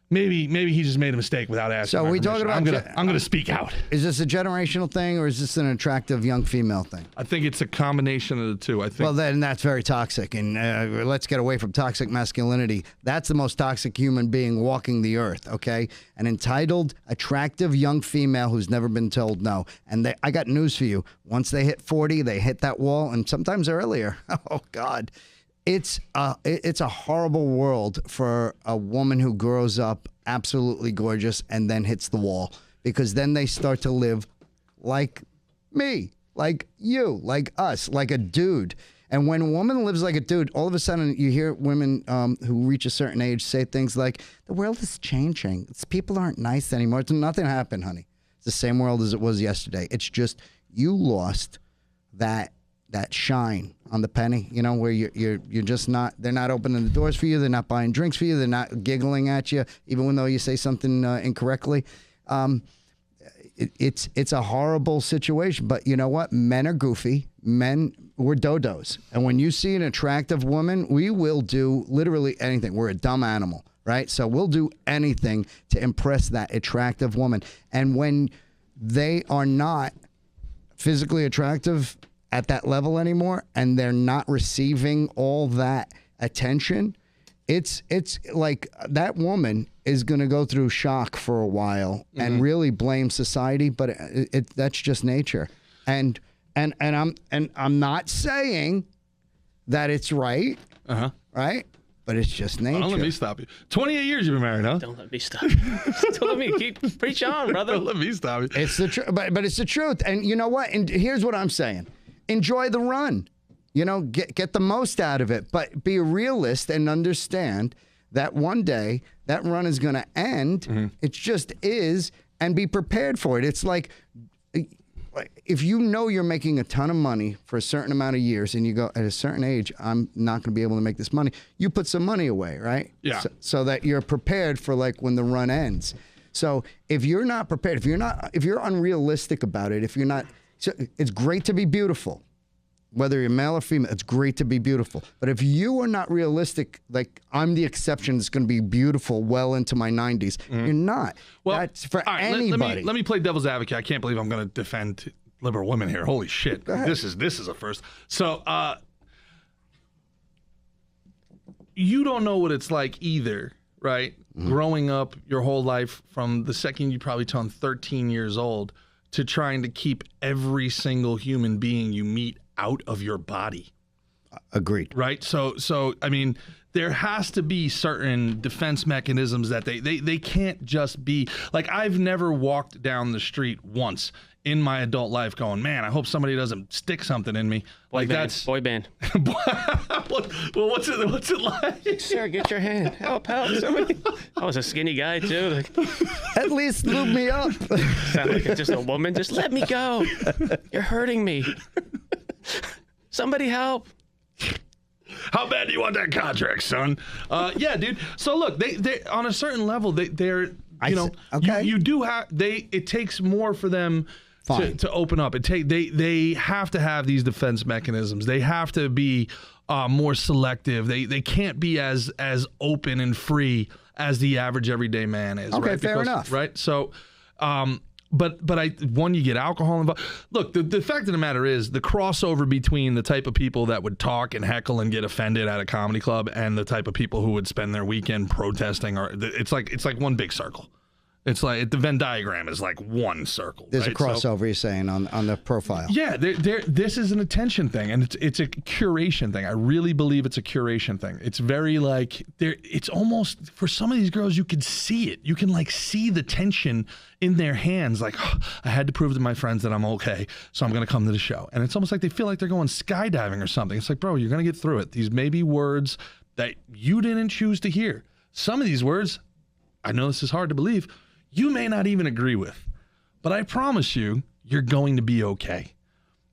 maybe he just made a mistake without asking. So we talking about? I'm gonna speak out. Is this a generational thing, or is this an attractive young female thing? I think it's a combination of the two. I think. Well, then that's very toxic, and let's get away from toxic masculinity. That's the most toxic human being walking the earth. Okay, an entitled, attractive young female who's never been told no. And I got news for you. Once they hit 40, they hit that wall, and sometimes earlier. Oh God. It's a horrible world for a woman who grows up absolutely gorgeous and then hits the wall, because then they start to live like me, like you, like us, like a dude. And when a woman lives like a dude, all of a sudden you hear women who reach a certain age say things like, the world is changing. People aren't nice anymore. Nothing happened, honey. It's the same world as it was yesterday. It's just you lost that shine on the penny, you know, where you're just not, they're not opening the doors for you, they're not buying drinks for you, they're not giggling at you, even though you say something incorrectly. It's a horrible situation, but you know what? Men are goofy. We're dodos. And when you see an attractive woman, we will do literally anything. We're a dumb animal, right? So we'll do anything to impress that attractive woman. And when they are not physically attractive at that level anymore, and they're not receiving all that attention, it's like that woman is going to go through shock for a while and really blame society, but that's just nature. And I'm not saying that it's right, right? But it's just nature. Don't let me stop you. 28 years you've been married, huh? Don't let me stop you. Don't let me keep preach on, brother. Don't let me stop you. It's the truth, but it's the truth. And you know what? And here's what I'm saying. Enjoy the run, you know, get the most out of it, but be a realist and understand that one day that run is going to end. It just is, and be prepared for it. It's like if you know you're making a ton of money for a certain amount of years and you go at a certain age, I'm not going to be able to make this money. You put some money away, right? Yeah. So that you're prepared for like when the run ends. So if you're not prepared, if you're unrealistic about it, so it's great to be beautiful, whether you're male or female. It's great to be beautiful. But if you are not realistic, like I'm the exception that's going to be beautiful well into my 90s, you're not. Well, that's for anybody. Let me play devil's advocate. I can't believe I'm going to defend liberal women here. Holy shit. This is a first. So you don't know what it's like either, right? Growing up your whole life from the second you probably turn 13 years old to trying to keep every single human being you meet out of your body. Agreed. Right? So I mean, there has to be certain defense mechanisms that they can't just be like, I've never walked down the street once in my adult life going, man, I hope somebody doesn't stick something in me. Like that's boy band. Well, what's it like? Sir, get your hand. Help somebody. I was a skinny guy too. Like, at least lube me up. Sound like it's just a woman. Just let me go. You're hurting me. Somebody help. How bad do you want that contract, son? Yeah, dude. So look, they on a certain level, they're you do have it takes more for them to open up. They have to have these defense mechanisms. They have to be more selective. They can't be as open and free as the average everyday man is. Okay, right? fair enough. Right. So, but you get alcohol involved. Look, the fact of the matter is the crossover between the type of people that would talk and heckle and get offended at a comedy club and the type of people who would spend their weekend protesting, it's like one big circle. It's like the Venn diagram is like one circle. There's right? a crossover, you're saying, on the profile. Yeah, this is an attention thing, and it's a curation thing. I really believe it's a curation thing. It's very like it's almost, for some of these girls, you can see it. You can like see the tension in their hands. Like, oh, I had to prove to my friends that I'm okay, so I'm going to come to the show. And it's almost like they feel like they're going skydiving or something. It's like, bro, you're going to get through it. These may be words that you didn't choose to hear. Some of these words, I know this is hard to believe, you may not even agree with, but I promise you, you're going to be okay.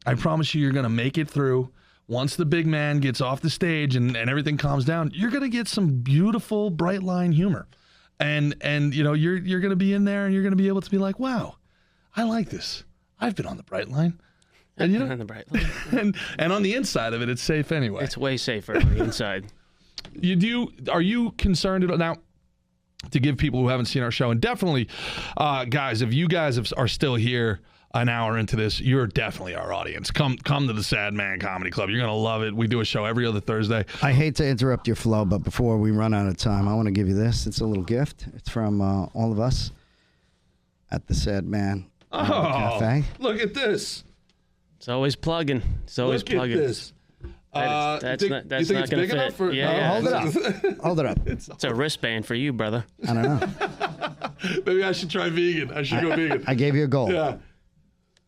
I promise you, you're going to make it through. Once the big man gets off the stage and everything calms down, you're going to get some beautiful, bright line humor. And you know, you're going to be in there and you're going to be able to be like, wow, I like this. I've been on the bright line. And you know, on the bright line. and on the inside of it, it's safe anyway. It's way safer on the inside. Are you concerned at all? Now, to give people who haven't seen our show, and definitely, guys, if you guys are still here an hour into this, you're definitely our audience. Come to the Sadman Comedy Club. You're going to love it. We do a show every other Thursday. I hate to interrupt your flow, but before we run out of time, I want to give you this. It's a little gift. It's from all of us at the Sadman Cafe. Look at this. It's always plugging. It's always plugging. Look at this. That's not going to fit. Enough for, yeah. Hold it up. Hold it up. It's a wristband for you, brother. I don't know. Maybe I should try vegan. I should go vegan. I gave you a goal. Yeah.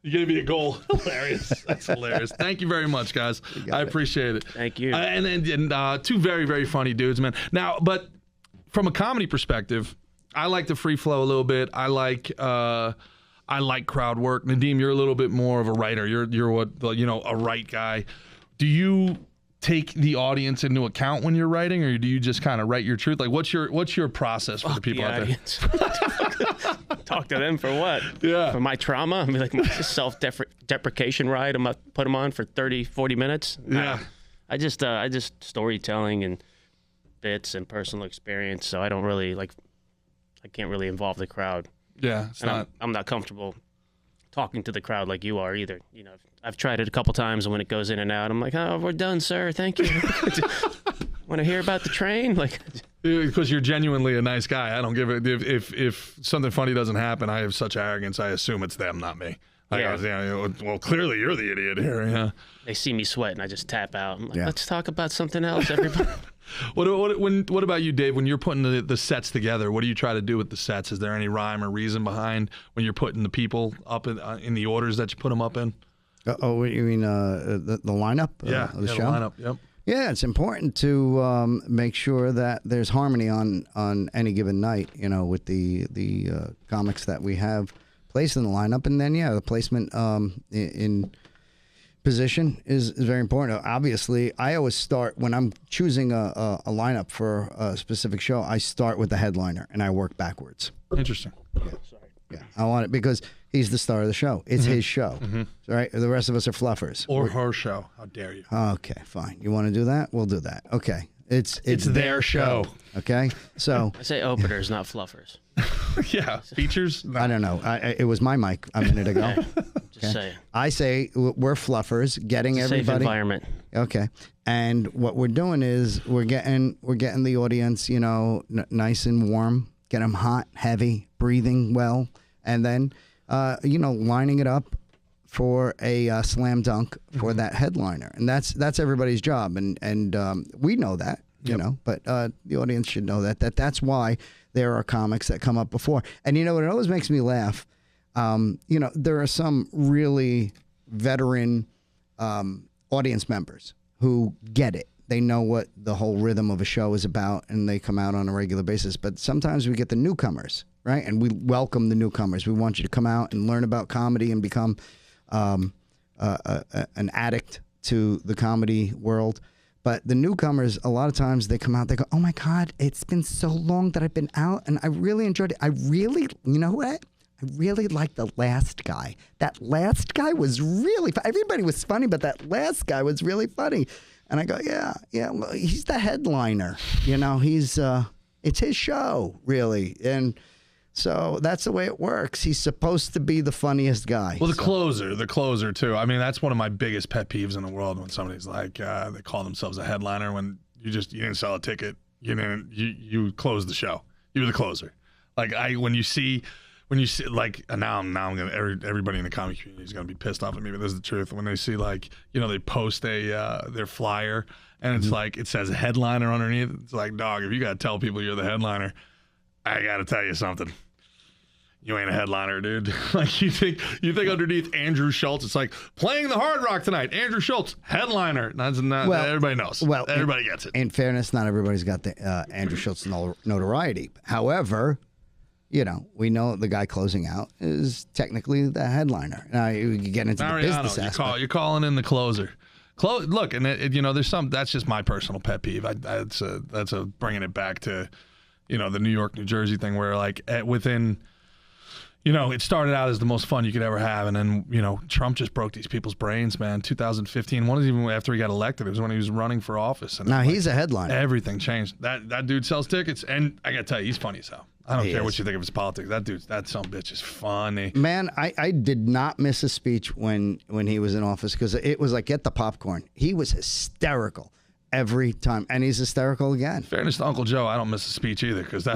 You gave me a goal. Hilarious. That's hilarious. Thank you very much, guys. I appreciate it. Thank you. And two very, very funny dudes, man. Now, but from a comedy perspective, I like the free flow a little bit. I like crowd work. Nadeem, you're a little bit more of a writer. You're a right guy. Do you take the audience into account when you're writing, or do you just kind of write your truth? Like, what's your process for the people out there? Talk to them for what? Yeah. For my trauma? I mean, like my self-deprecation ride. I'm going to put them on for 30, 40 minutes. Yeah. I just storytelling and bits and personal experience. So I don't really I can't really involve the crowd. Yeah. I'm not comfortable talking to the crowd like you are either. You know, I've tried it a couple times, and when it goes in and out, I'm like, oh, we're done, sir. Thank you. Want to hear about the train? Like, because you're genuinely a nice guy. I don't give it. If something funny doesn't happen, I have such arrogance. I assume it's them, not me. Well, clearly you're the idiot here. Yeah. They see me sweat, and I just tap out. I'm like, let's talk about something else, everybody. What about you, Dave? When you're putting the sets together, what do you try to do with the sets? Is there any rhyme or reason behind when you're putting the people up in the orders that you put them up in? Oh, you mean the lineup? Yeah, the show? The lineup. Yep. Yeah, it's important to make sure that there's harmony on any given night. You know, with the comics that we have placed in the lineup, and then the placement in position is very important. Obviously, I always start when I'm choosing a lineup for a specific show. I start with the headliner and I work backwards. Interesting. Yeah, I want it because he's the star of the show. It's his show, right? The rest of us are fluffers. Or her show. How dare you? Okay, fine. You want to do that? We'll do that. Okay. It's their show. Okay, so I say openers, not fluffers. Yeah, features. I don't know. It was my mic a minute ago. Just saying. I say we're fluffers, getting it's a everybody. safe environment. Okay, and what we're doing is we're getting the audience, nice and warm, get them hot, heavy, breathing well, and then lining it up for a slam dunk for that headliner, and that's everybody's job, and we know that, but the audience should know that's why there are comics that come up before, and it always makes me laugh. There are some really veteran audience members who get it. They know what the whole rhythm of a show is about, and they come out on a regular basis. But sometimes we get the newcomers, right? And we welcome the newcomers. We want you to come out and learn about comedy and become an addict to the comedy world. But the newcomers, a lot of times they come out, they go, oh my God, it's been so long that I've been out, and I really enjoyed it. You know what? I really liked the last guy. That last guy was really everybody was funny, but that last guy was really funny. And I go, yeah, well, he's the headliner. He's it's his show, really. And so that's the way it works. He's supposed to be the funniest guy. Well, the closer too. I mean, that's one of my biggest pet peeves in the world when somebody's like, they call themselves a headliner when you didn't sell a ticket. You closed the show. You were the closer. Like when you see like now I'm gonna everybody in the comedy community is gonna be pissed off at me, but this is the truth. When they see like they post their flyer and it's like it says headliner underneath, it's like, dog, if you gotta tell people you're the headliner, I gotta tell you something. You ain't a headliner, dude. Like you think underneath Andrew Schultz, it's like playing the Hard Rock tonight. Andrew Schultz, headliner. That's not. Well, everybody knows. Well, everybody gets it. In fairness, not everybody's got the Andrew Schultz notoriety. However, we know the guy closing out is technically the headliner. Now you get into the business aspect. You're calling in the closer. Look, and there's some. That's just my personal pet peeve. That's a bringing it back to, the New York, New Jersey thing where like within. It started out as the most fun you could ever have, and then, Trump just broke these people's brains, man. 2015, one was even after he got elected. It was when he was running for office. And now he's a headliner. Everything changed. That dude sells tickets, and I got to tell you, he's funny as hell. I don't care what you think of his politics. That son of a bitch is funny. Man, I did not miss a speech when he was in office because it was like, get the popcorn. He was hysterical. Every time, and he's hysterical again. Fairness to Uncle Joe, I don't miss a speech either because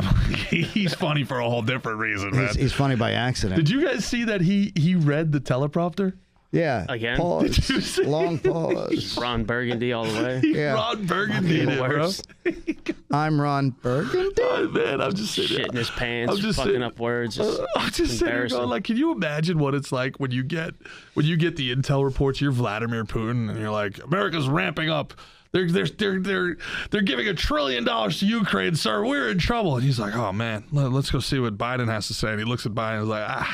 he's funny for a whole different reason, man. He's funny by accident. Did you guys see that he read the teleprompter? Yeah. Again? Pause. Long pause. Ron Burgundy all the way. Yeah. Ron Burgundy did it, bro. I'm Ron Burgundy. Oh, man, I'm just sitting shitting his pants, fucking up words. I'm just sitting here going, like, can you imagine what it's like when you get the intel reports, you're Vladimir Putin, and you're like, America's ramping up. They're giving $1 trillion to Ukraine, sir. We're in trouble. And he's like, oh, man, let's go see what Biden has to say. And he looks at Biden and is like, I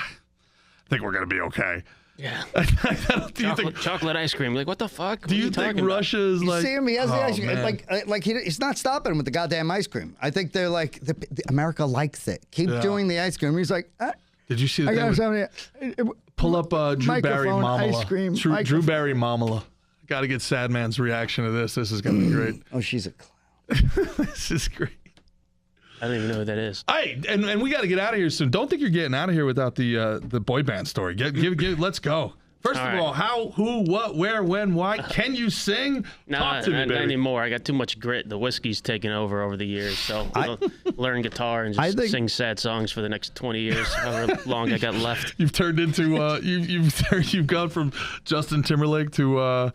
think we're going to be okay. Yeah. Chocolate ice cream. Like, what the fuck? Do you think Russia is like... You see him? He has the ice cream. Like he's not stopping with the goddamn ice cream. I think they're like, America likes it. Keep doing the ice cream. He's like... Did you see the thing? Pull up Drew Barry Mamala. Ice cream. Drew Barry Mamala. Got to get Sadman's reaction to this. This is going to be great. Oh, she's a clown. This is great. I don't even know who that is. And we got to get out of here soon. Don't think you're getting out of here without the boy band story. Let's go. First of all, how, who, what, where, when, why? Can you sing? Talk to me, baby. Not anymore. I got too much grit. The whiskey's taken over the years. So I'll learn guitar and just sing sad songs for the next 20 years, however long I got left. You've turned into you've gone from Justin Timberlake to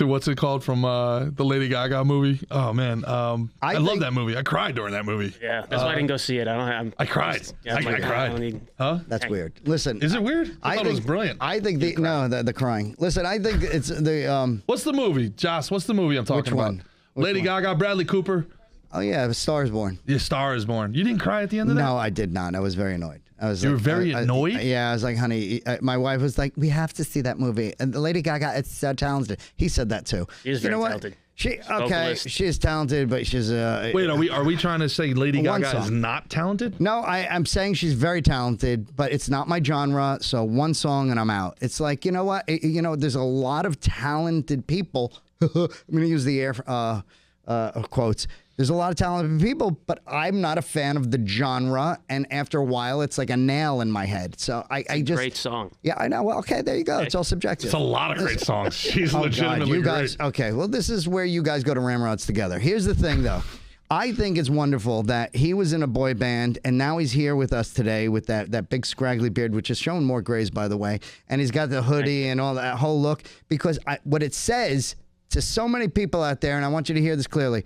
what's it called from the Lady Gaga movie? Oh man, I love that movie. I cried during that movie. Yeah, that's why I didn't go see it. I cried. I cried. Huh? That's weird. Listen, is it weird? I thought it was brilliant. I think the crying. Listen, I think it's the What's the movie, Joss? What's the movie I'm talking about? Lady Gaga, Bradley Cooper. Oh yeah, A Star Is Born. Yeah, Star Is Born. You didn't cry at the end of that? No, I did not. I was very annoyed. You were very annoyed? Yeah, I was like, honey, my wife was like, we have to see that movie. And the Lady Gaga, it's so talented. He said that too. She's very talented. She's talented, but she's wait, are we trying to say Lady Gaga is not talented? No, I'm saying she's very talented, but it's not my genre. So one song and I'm out. It's like, you know what? There's a lot of talented people. I'm going to use the air quotes. There's a lot of talented people, but I'm not a fan of the genre. And after a while, it's like a nail in my head. So I just great song. Yeah, I know. Well, okay, there you go. It's all subjective. It's a lot of great songs. She's legitimately you guys, great. Okay, well, this is where you guys go to Ramrods together. Here's the thing, though. I think it's wonderful that he was in a boy band, and now he's here with us today with that big scraggly beard, which is showing more grays, by the way. And he's got the hoodie and all that whole look. Because what it says to so many people out there, and I want you to hear this clearly,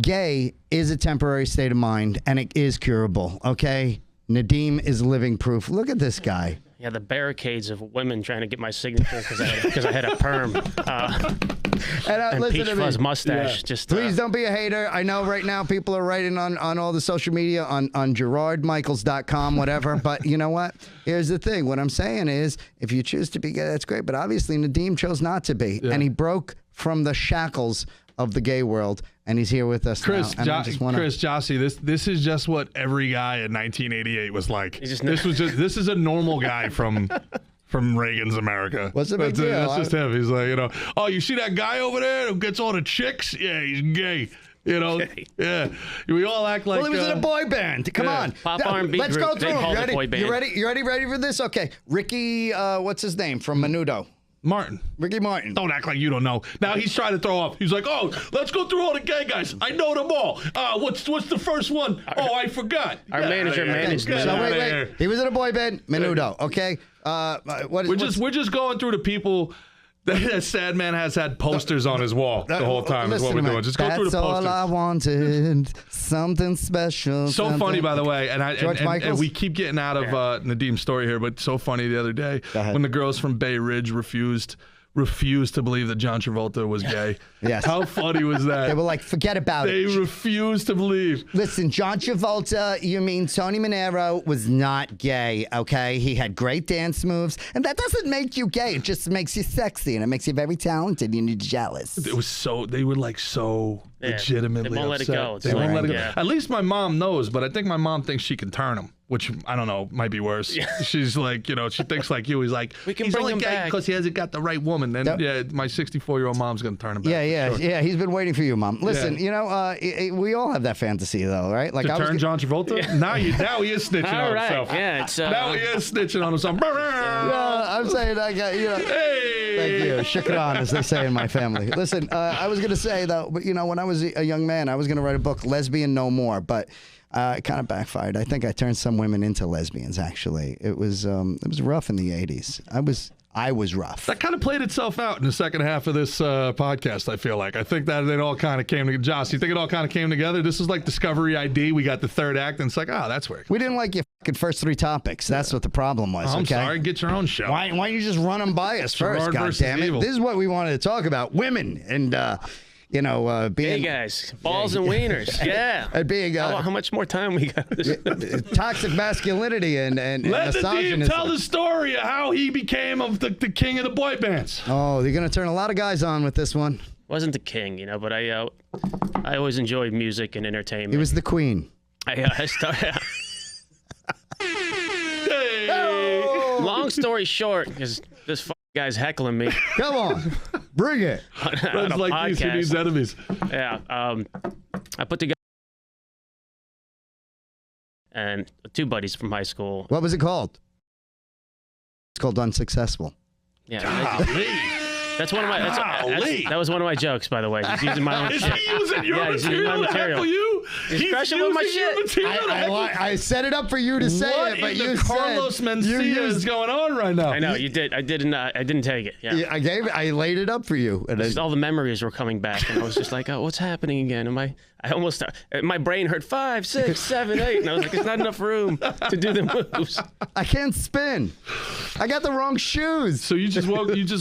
gay is a temporary state of mind, and it is curable, okay? Nadeem is living proof. Look at this guy. Yeah, the barricades of women trying to get my signature because I had a perm and peach fuzz mustache. Yeah. Please don't be a hater. I know right now people are writing on all the social media, on GerardMichaels.com, whatever. But you know what? Here's the thing. What I'm saying is, if you choose to be gay, that's great. But obviously, Nadeem chose not to be. Yeah. And he broke from the shackles of the gay world, and he's here with us Chris, now. Chris Jossie, this is just what every guy in 1988 was like. This is a normal guy from Reagan's America. What's the big deal? That's just him. He's like, oh, you see that guy over there who gets all the chicks? Yeah, he's gay. Yeah. We all act like. Well, he was in a boy band. Come on, pop R&B let's group. go through. You ready? You ready for this? Okay, Ricky, what's his name from Menudo? Martin. Ricky Martin. Don't act like you don't know. Now he's trying to throw off. He's like, oh, let's go through all the gay guys. I know them all. What's the first one? Oh, I forgot. Our manager managed Get them. out of Wait. here. He was in a boy band. Menudo. Okay. We're just going through the people that Sadman has had posters on his wall the whole time. Is what we're doing. Just go through the posters. That's all I wanted. Something special. So something. funny, by the way, George and Michaels? we keep getting out of Nadeem's story here, but so funny the other day when the girls from Bay Ridge refused to believe that John Travolta was gay. Yes. How funny was that? They were like, forget about it. They refused to believe. Listen, John Travolta, you mean Tony Manero, was not gay, okay? He had great dance moves, and that doesn't make you gay. It just makes you sexy, and it makes you very talented, and you're jealous. It was so, they were like so legitimately They won't let it upset. go. It's They won't like, let it go. yeah. At least my mom knows, but I think my mom thinks she can turn him, which I don't know, might be worse. She's like, she thinks like you. He's like, We can he's bring only him gay back. because he hasn't got the right woman. And my 64-year-old mom's going to turn him back. Yeah. He's been waiting for you, Mom. Listen, we all have that fantasy, though, right? Like To turn John Travolta? Yeah. Now he is snitching All on right. himself. Yeah, it's, now he is snitching on himself. I'm saying I got Hey! Thank you. Shook it on, as they say in my family. Listen, I was going to say, though, but, when I was a young man, I was going to write a book, Lesbian No More, but it kind of backfired. I think I turned some women into lesbians, actually. It was rough in the 80s. I was rough. That kind of played itself out in the second half of this podcast, I feel like. I think that it all kind of came together. Josh, you think it all kind of came together? This is like Discovery ID. We got the third act, and it's like, that's where it We didn't like your fucking first three topics. That's what the problem was, I'm okay? sorry. Get your own show. Why don't you just run them by us first, Gerard versus goddammit? evil. This is what we wanted to talk about. Women and, being... Hey, guys. Balls and wieners. Yeah. And being... how much more time we got? toxic masculinity and Let misogyny. Nadeem tell the story of how he became of the king of the boy bands. Oh, you're going to turn a lot of guys on with this one. Wasn't the king, but I always enjoyed music and entertainment. He was the queen. I started... Long story short, because this guy's heckling me. Come on. Bring it. Friends like these who needs enemies. Yeah. I put together and two buddies from high school. What was it called? It's called Unsuccessful. Yeah. That's one of my. That was one of my jokes, by the way. He's using my own. Is he using your material to heckle you? He's crushing with my shit. I set it up for you to say it, but you Carlos Mencia is going on right now. I know you did. I didn't take it. Yeah. I laid it up for you. And just all the memories were coming back, and I was just like, "Oh, what's happening again?" And my brain heard 5, 6, 7, 8, and I was like, "There's not enough room to do the moves." I can't spin. I got the wrong shoes. So you just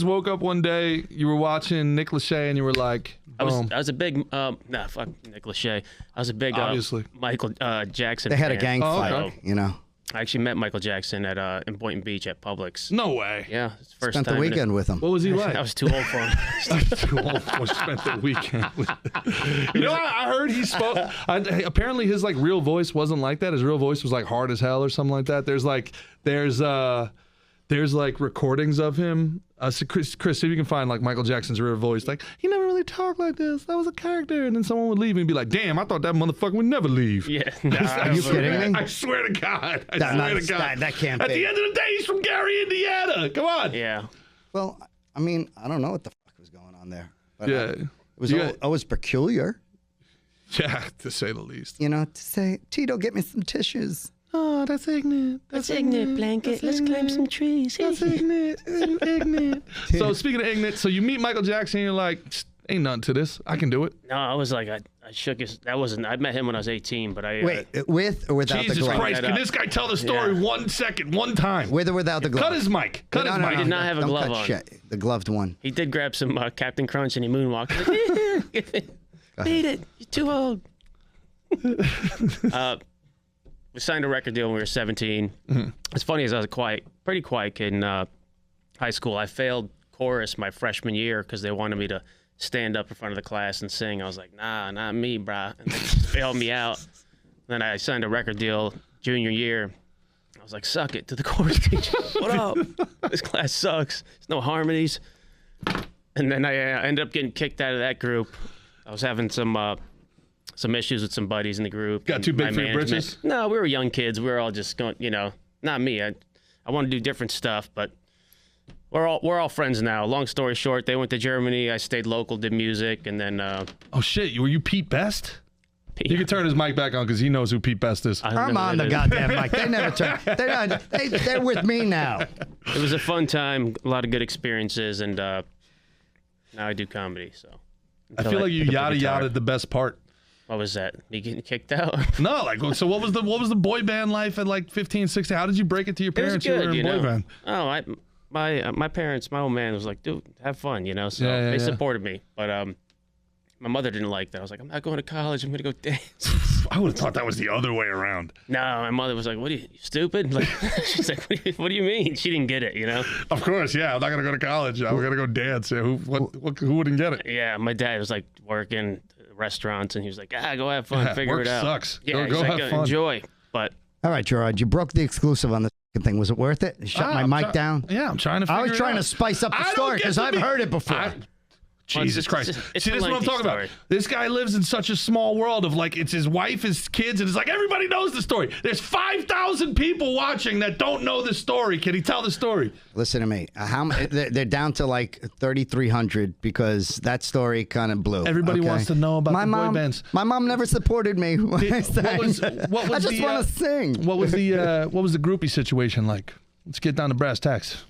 woke up one day. You were watching Nick Lachey, and you were like, boom. I was a big fuck Nick Lachey. I was a big obviously Michael Jackson. They had a fan. gang fight, okay. I actually met Michael Jackson at in Boynton Beach at Publix. No way. Yeah, it's first Spent time the weekend with him. What was he like? I was too old for him. Too old for spent the weekend with. I heard he spoke. Apparently, his real voice wasn't like that. His real voice was hard as hell or something like that. There's recordings of him. So Chris, see if you can find Michael Jackson's real voice. He never really talked like this. That was a character. And then someone would leave and be like, "Damn, I thought that motherfucker would never leave." Yeah. Are you kidding me? I swear to God. I swear to God. That can't At be. the end of the day, he's from Gary, Indiana. Come on. Yeah. Well, I don't know what the fuck was going on there. But, Yeah. it was peculiar. Yeah, to say the least. To say, Tito, get me some tissues. Oh, that's ignorant. That's ignorant, blanket. Let's climb some trees. That's ignorant. Ignorant. So speaking of ignorant, so you meet Michael Jackson and you're like, ain't nothing to this. I can do it. No, I was like, I shook his. I met him when I was 18, but I. Wait, with or without Jesus the glove? Christ, can this guy tell the story 1 second, one time? With or without the glove? Cut his mic. Cut his mic. He did not have a Don't glove cut on. Shit. The gloved one. He did grab some Captain Crunch and he moonwalked. Beat it. You're too old. We signed a record deal when we were 17. Mm-hmm. It's funny, as I was a pretty quiet kid in high school. I failed chorus my freshman year because they wanted me to stand up in front of the class and sing. I was like, nah, not me, brah. And they just bailed me out. Then I signed a record deal junior year. I was like, suck it to the chorus teacher. What up? This class sucks. There's no harmonies. And then I ended up getting kicked out of that group. I was having some issues with some buddies in the group. Got too big for your britches? No, we were young kids. We were all just going, not me. I want to do different stuff, but We're all friends now. Long story short, they went to Germany. I stayed local, did music, and then. Oh shit! Were you Pete Best? You can turn his mic back on because he knows who Pete Best is. I'm on the goddamn mic. They never turn. They're with me now. It was a fun time, a lot of good experiences, and now I do comedy. So I feel like you yada the best part. What was that? Me getting kicked out? No, like so. What was the boy band life at like 15, 16? How did you break it to your parents? It was good, you were in boy band. Oh, my parents, my old man was like, dude, have fun, So they supported me, but my mother didn't like that. I was like, I'm not going to college. I'm going to go dance. I would have thought that was the other way around. No, my mother was like, what are you stupid? Like, she's like, what do you mean? She didn't get it, Of course, yeah. I'm not going to go to college. I'm going to go dance. Yeah, who wouldn't get it? Yeah, my dad was like working restaurants, and he was like, go have fun, figure it out. Work sucks. Yeah, go have fun. Enjoy. But all right, Gerard, you broke the exclusive on the thing. Was it worth it? You shut my mic down? Yeah, I'm trying to figure it out. I was trying to spice up the story because I've heard it before. Jesus Christ. It's See, this is what I'm talking about. This guy lives in such a small world of like, it's his wife, his kids, and it's like everybody knows the story. There's 5,000 people watching that don't know the story. Can he tell the story? Listen to me. They're down to like 3,300 because that story kind of blew. Everybody wants to know about the boy bands. My mom never supported me. I just want to sing. What was the groupie situation like? Let's get down to brass tacks.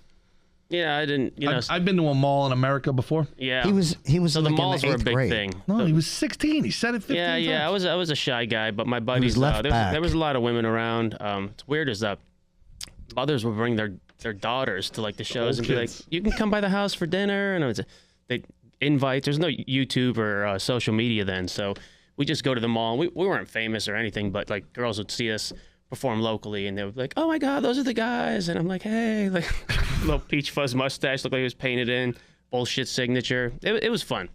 Yeah, I didn't. I've been to a mall in America before. Yeah, he was. So like the malls were a big thing. No, he was 16. He said it 15 times. Yeah. I was a shy guy, but my buddies. There was a lot of women around. It's weird is that mothers would bring their daughters to like the shows and be like, "You can come by the house for dinner," and they invite. There's no YouTube or social media then, so we just go to the mall. We weren't famous or anything, but like girls would see us perform locally, and they would be like, "Oh my God, those are the guys!" And I'm like, "Hey," like little peach fuzz mustache, looked like he was painted in, bullshit signature. It was fun.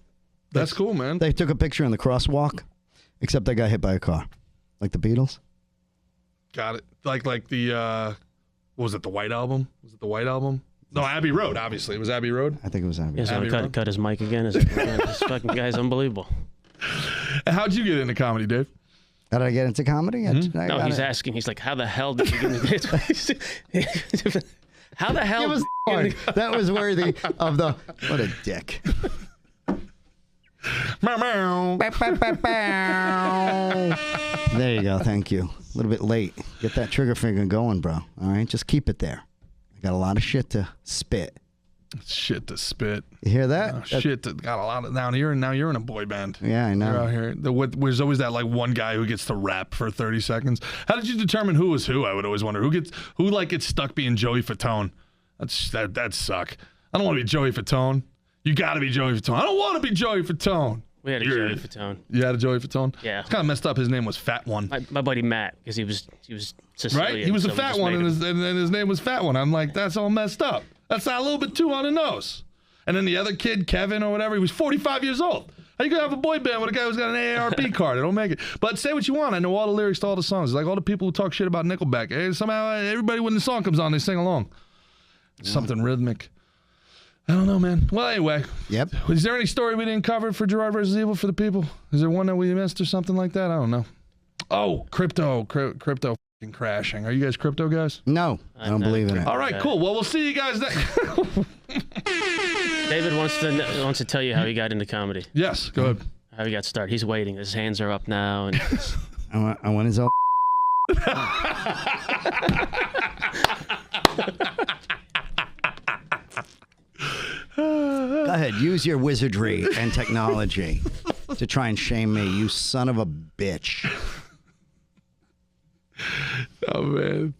That's cool, man. They took a picture in the crosswalk, except they got hit by a car, like the Beatles. Got it. Like the what was it? The White Album? Was it the White Album? No, Abbey Road. Obviously, it was Abbey Road. I think it was Abbey. He's gonna cut his mic again. This fucking guy's unbelievable. And how'd you get into comedy, Dave? How did I get into comedy? No, he's asking. He's like, how the hell did you get into it? How the hell? That was worthy of the. What a dick. There you go. Thank you. A little bit late. Get that trigger finger going, bro. All right, just keep it there. I got a lot of shit to spit. Shit to spit. You hear that? Got a lot of down here, and now you're in a boy band. Yeah, I know. You're out here. There's always that like one guy who gets to rap for 30 seconds. How did you determine who was who? I would always wonder who gets stuck being Joey Fatone. That suck. I don't want to be Joey Fatone. You got to be Joey Fatone. I don't want to be Joey Fatone. We had a Joey Fatone. You had a Joey Fatone? Yeah. It's kind of messed up. His name was Fat One. My buddy Matt, because he was Sicilian. Right? He was a fat one, and his name was Fat One. I'm like, that's all messed up. That's not a little bit too on the nose. And then the other kid, Kevin or whatever, he was 45 years old. How you gonna have a boy band with a guy who's got an AARP card? It don't make it. But say what you want. I know all the lyrics to all the songs. Like all the people who talk shit about Nickelback. Somehow everybody, when the song comes on, they sing along. Something rhythmic. I don't know, man. Well, anyway. Yep. Is there any story we didn't cover for Gerard versus Evil for the people? Is there one that we missed or something like that? I don't know. Oh, crypto f***ing crashing. Are you guys crypto guys? No, I don't believe in it. All right, cool. Well, we'll see you guys next. David wants to tell you how he got into comedy. Yes, go ahead. How he got started. He's waiting. His hands are up now. And I want his own. Go ahead, use your wizardry and technology to try and shame me, you son of a bitch. Oh, man.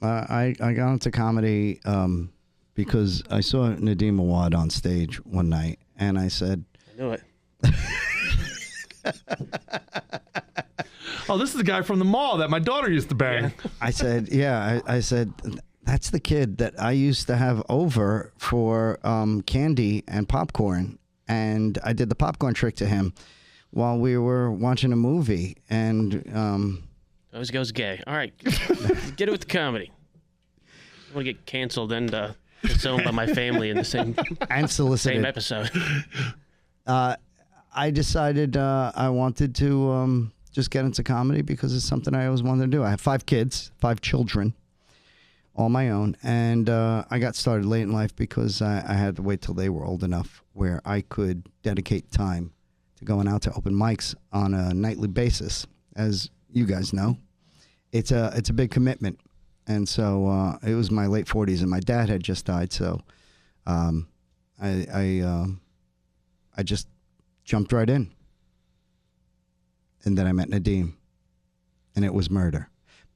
I got into comedy because I saw Nadeem Awad on stage one night, and I said... I knew it. Oh, this is the guy from the mall that my daughter used to bang. Yeah. I said, I said... That's the kid that I used to have over for candy and popcorn. And I did the popcorn trick to him while we were watching a movie. And always goes gay. All right, get it with the comedy. I want to get canceled and disowned by my family in the same unsolicited same episode. I decided I wanted to just get into comedy because it's something I always wanted to do. I have 5 kids, 5 children. all my own. And I got started late in life because I had to wait till they were old enough where I could dedicate time to going out to open mics on a nightly basis. As you guys know, it's a big commitment. And so it was my late 40s, and my dad had just died. So I just jumped right in. And then I met Nadeem, and it was murder.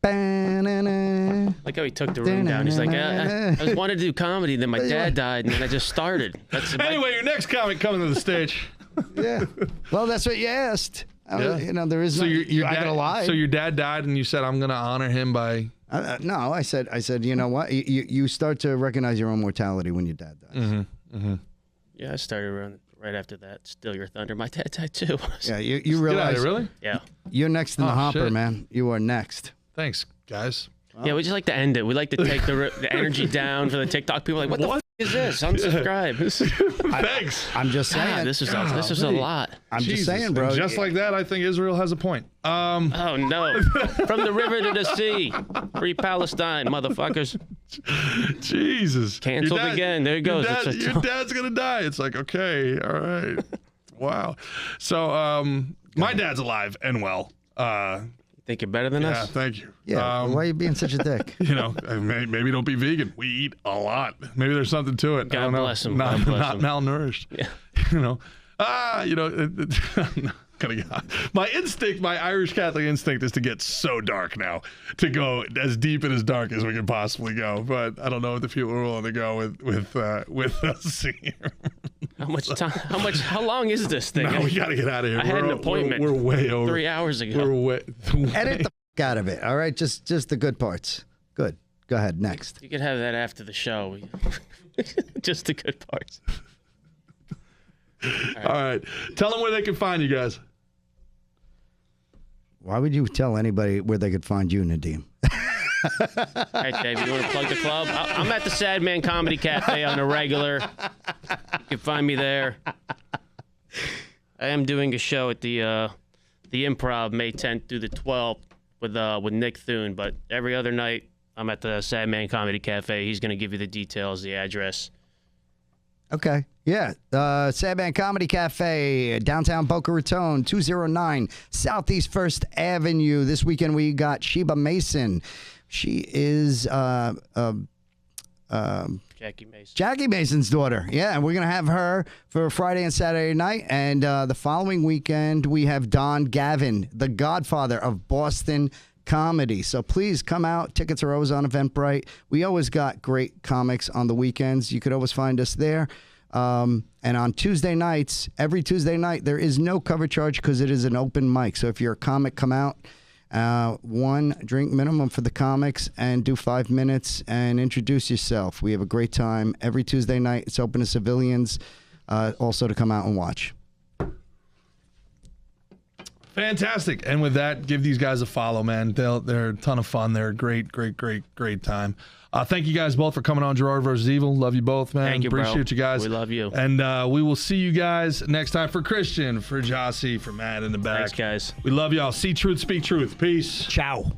Like how he took the room down. He's like, I was wanted to do comedy, then my dad died, and then I just started. Anyway, your next comic coming to the stage. Yeah. Well, that's what you asked. You know, there is so no, your I dad, gotta lie. So your dad died, and you said, I'm going to honor him by... no, I said, you know what? You start to recognize your own mortality when your dad dies. Mm-hmm. Mm-hmm. Yeah, I started around right after that. Steal Your Thunder. My dad died too. Yeah, you realize... Really? Yeah. You're next in the hopper, shit. man. You are next. Thanks, guys. Yeah, we just like to end it. We like to take the energy down for the TikTok people. Like, what the f is this? Unsubscribe. Thanks. I'm just saying. This is a lot. I'm Jesus. just saying, bro. And just like that, I think Israel has a point. Oh no! From the river to the sea, free Palestine, motherfuckers. Jesus. Canceled again. There it goes. Your dad's gonna die. It's like, okay, all right. Wow. So, my dad's alive and well. Think you're better than us? Yeah, thank you. Yeah. Why are you being such a dick? You know, maybe don't be vegan. We eat a lot. Maybe there's something to it. God bless him. Not him. malnourished. Yeah. You know. My instinct, my Irish Catholic instinct, is to get so dark now, to go as deep and as dark as we can possibly go. But I don't know if the people are willing to go with us here. How long is this thing? No, we got to get out of here. I had an appointment. We're way over. 3 hours ago. We're way. Edit the f out of it. All right, just the good parts. Good. Go ahead. Next. You could have that after the show. Just the good parts. All right. Tell them where they can find you guys. Why would you tell anybody where they could find you, Nadeem? All right, Dave, you want to plug the club? I'm at the Sadman Comedy Cafe on a regular. You can find me there. I am doing a show at the Improv May 10th through the 12th with Nick Thune, but every other night I'm at the Sadman Comedy Cafe. He's going to give you the details, the address. Okay. Yeah. Sadman Comedy Cafe, downtown Boca Raton, 209 Southeast 1st Avenue. This weekend we got Sheba Mason. She is Jackie Mason. Jackie Mason's daughter. Yeah, and we're going to have her for Friday and Saturday night. And the following weekend we have Don Gavin, the godfather of Boston comedy. So please come out. Tickets are always on Eventbrite. We always got great comics on the weekends. You could always find us there. And on Tuesday nights, every Tuesday night, there is no cover charge because it is an open mic. So if you're a comic, come out. 1 drink minimum for the comics and do 5 minutes and introduce yourself. We have a great time every Tuesday night. It's open to civilians also to come out and watch. Fantastic. And with that, give these guys a follow, man. They're a ton of fun. They're a great time. Thank you guys both for coming on Gerard vs. Evil. Love you both, man. Thank you, Appreciate bro. you guys. We love you. And we will see you guys next time. For Christian, for Jossie, for Matt in the back. Thanks, guys. We love y'all. See truth, speak truth. Peace. Ciao.